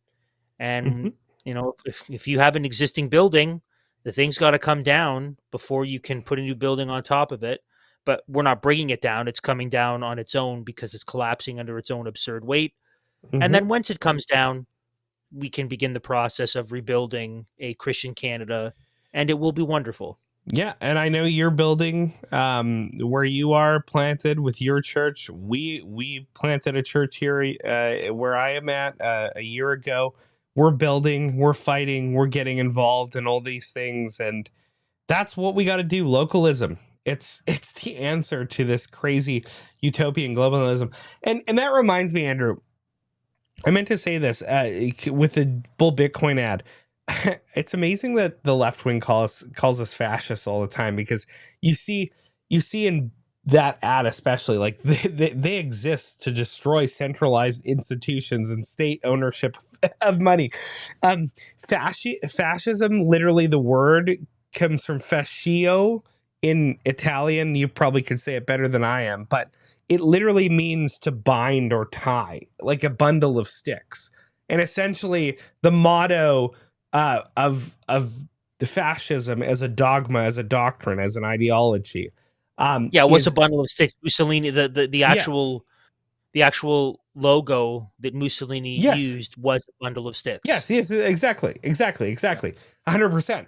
And, if you have an existing building, the thing's got to come down before you can put a new building on top of it. But we're not bringing it down. It's coming down on its own because it's collapsing under its own absurd weight. And then once it comes down, we can begin the process of rebuilding a Christian Canada, and it will be wonderful. Yeah, and I know you're building where you are planted with your church. We planted a church here where I am at a year ago. We're building, we're fighting, we're getting involved in all these things, and that's what we got to do. Localism. It's the answer to this crazy utopian globalism. And that reminds me, Andrew, I meant to say this with the bull Bitcoin ad. It's amazing that the left wing calls us fascists all the time, because you see in that ad, especially, like they exist to destroy centralized institutions and state ownership of money. Fascism, literally the word comes from fascio in Italian. You probably could say it better than I am, but it literally means to bind or tie, like a bundle of sticks. And essentially the motto of the fascism as a dogma, as a doctrine, as an ideology. What's a bundle of sticks? Mussolini, the actual logo that Mussolini used was a bundle of sticks. Yes, exactly, 100%.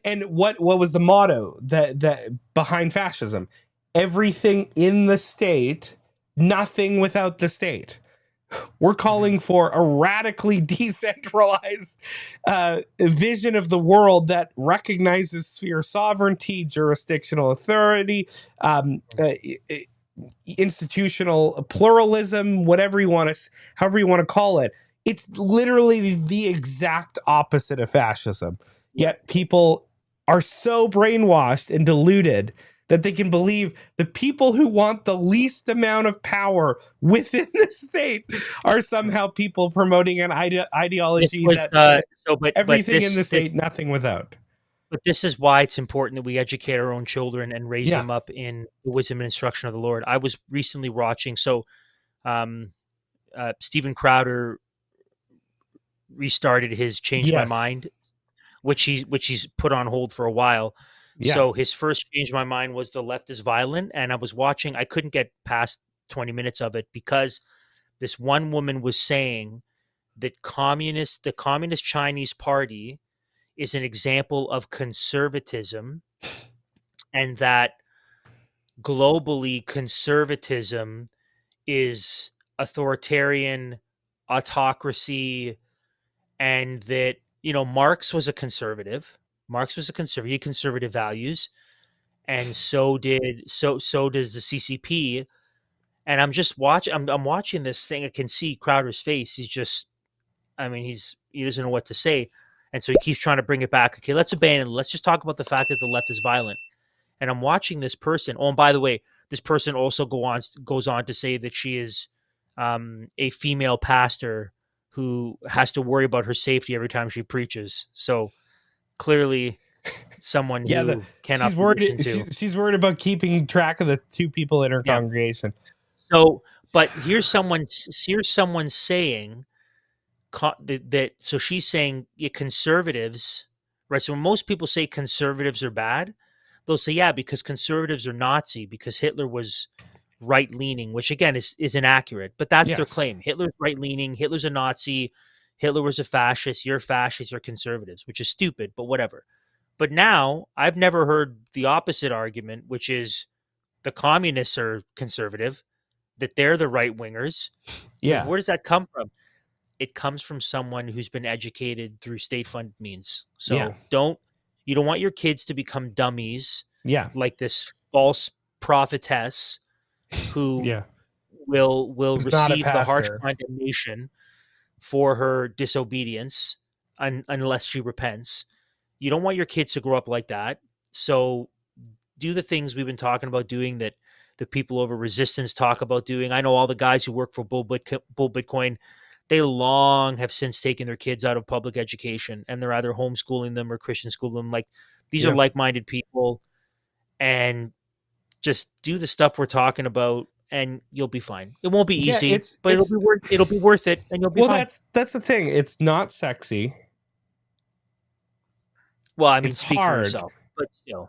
And what was the motto that behind fascism? Everything in the state, nothing without the state. We're calling for a radically decentralized vision of the world that recognizes sphere sovereignty, jurisdictional authority, institutional pluralism, however you want to call it. It's literally the exact opposite of fascism. Yet people are so brainwashed and deluded that they can believe the people who want the least amount of power within the state are somehow people promoting an ideology that's everything in the state, nothing without. But this is why it's important that we educate our own children and raise them up in the wisdom and instruction of the Lord. I was recently watching, Stephen Crowder restarted his Change My Mind, which he's put on hold for a while. Yeah. So his first Change My Mind was The Left is Violent, and I was watching. I couldn't get past 20 minutes of it because this one woman was saying that the Communist Chinese Party is an example of conservatism, and that globally conservatism is authoritarian, autocracy, and that, Marx was a conservative. Marx was a conservative. He had conservative values, and so does the CCP. And I'm just watching. I'm watching this thing. I can see Crowder's face. He's just. I mean, he doesn't know what to say, and so he keeps trying to bring it back. Okay, let's abandon. Let's just talk about the fact that the left is violent. And I'm watching this person. Oh, and by the way, this person also goes on to say that she is a female pastor who has to worry about her safety every time she preaches. So clearly, someone who cannot. She's worried about keeping track of the two people in her congregation. So, but here's someone saying that. So she's saying conservatives, right? So when most people say conservatives are bad, they'll say, yeah, because conservatives are Nazi, because Hitler was right-leaning, which again is inaccurate, but that's their claim. Hitler's right-leaning, Hitler's a Nazi, Hitler was a fascist, you're fascists, you're conservatives, which is stupid, but whatever. But now I've never heard the opposite argument, which is the communists are conservative, that they're the right-wingers. Yeah. Where does that come from? It comes from someone who's been educated through state-funded means. So you don't want your kids to become dummies, like this false prophetess who will receive the harsh condemnation for her disobedience unless she repents. You don't want your kids to grow up like that. So do the things we've been talking about doing, that the people over resistance talk about doing. I know all the guys who work for Bull Bitcoin, they long have since taken their kids out of public education, and they're either homeschooling them or Christian schooling them. Like, these are like-minded people, and just do the stuff we're talking about, and you'll be fine. It won't be easy, but it'll be worth it, and you'll be fine. Well, that's the thing. It's not sexy. Well, I mean, it's speak hard. for yourself, but still,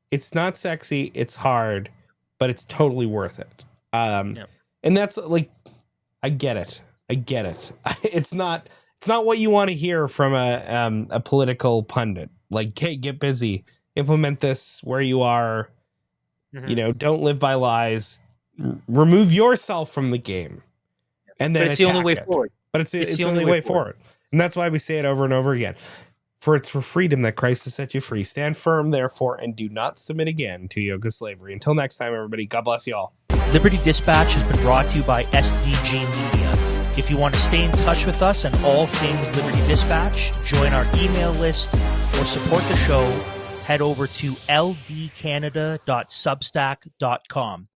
it's not sexy. It's hard, but it's totally worth it. And that's like, I get it. It's not what you want to hear from a political pundit. Like, hey, get busy, implement this where you are. Don't live by lies. Remove yourself from the game, and then it's the only way forward. But it's the only way forward, and that's why we say it over and over again. For it's for freedom that Christ has set you free. Stand firm, therefore, and do not submit again to yoke of slavery. Until next time, everybody. God bless you all. Liberty Dispatch has been brought to you by SDG Media. If you want to stay in touch with us and all things Liberty Dispatch, join our email list, or support the show, head over to ldcanada.substack.com.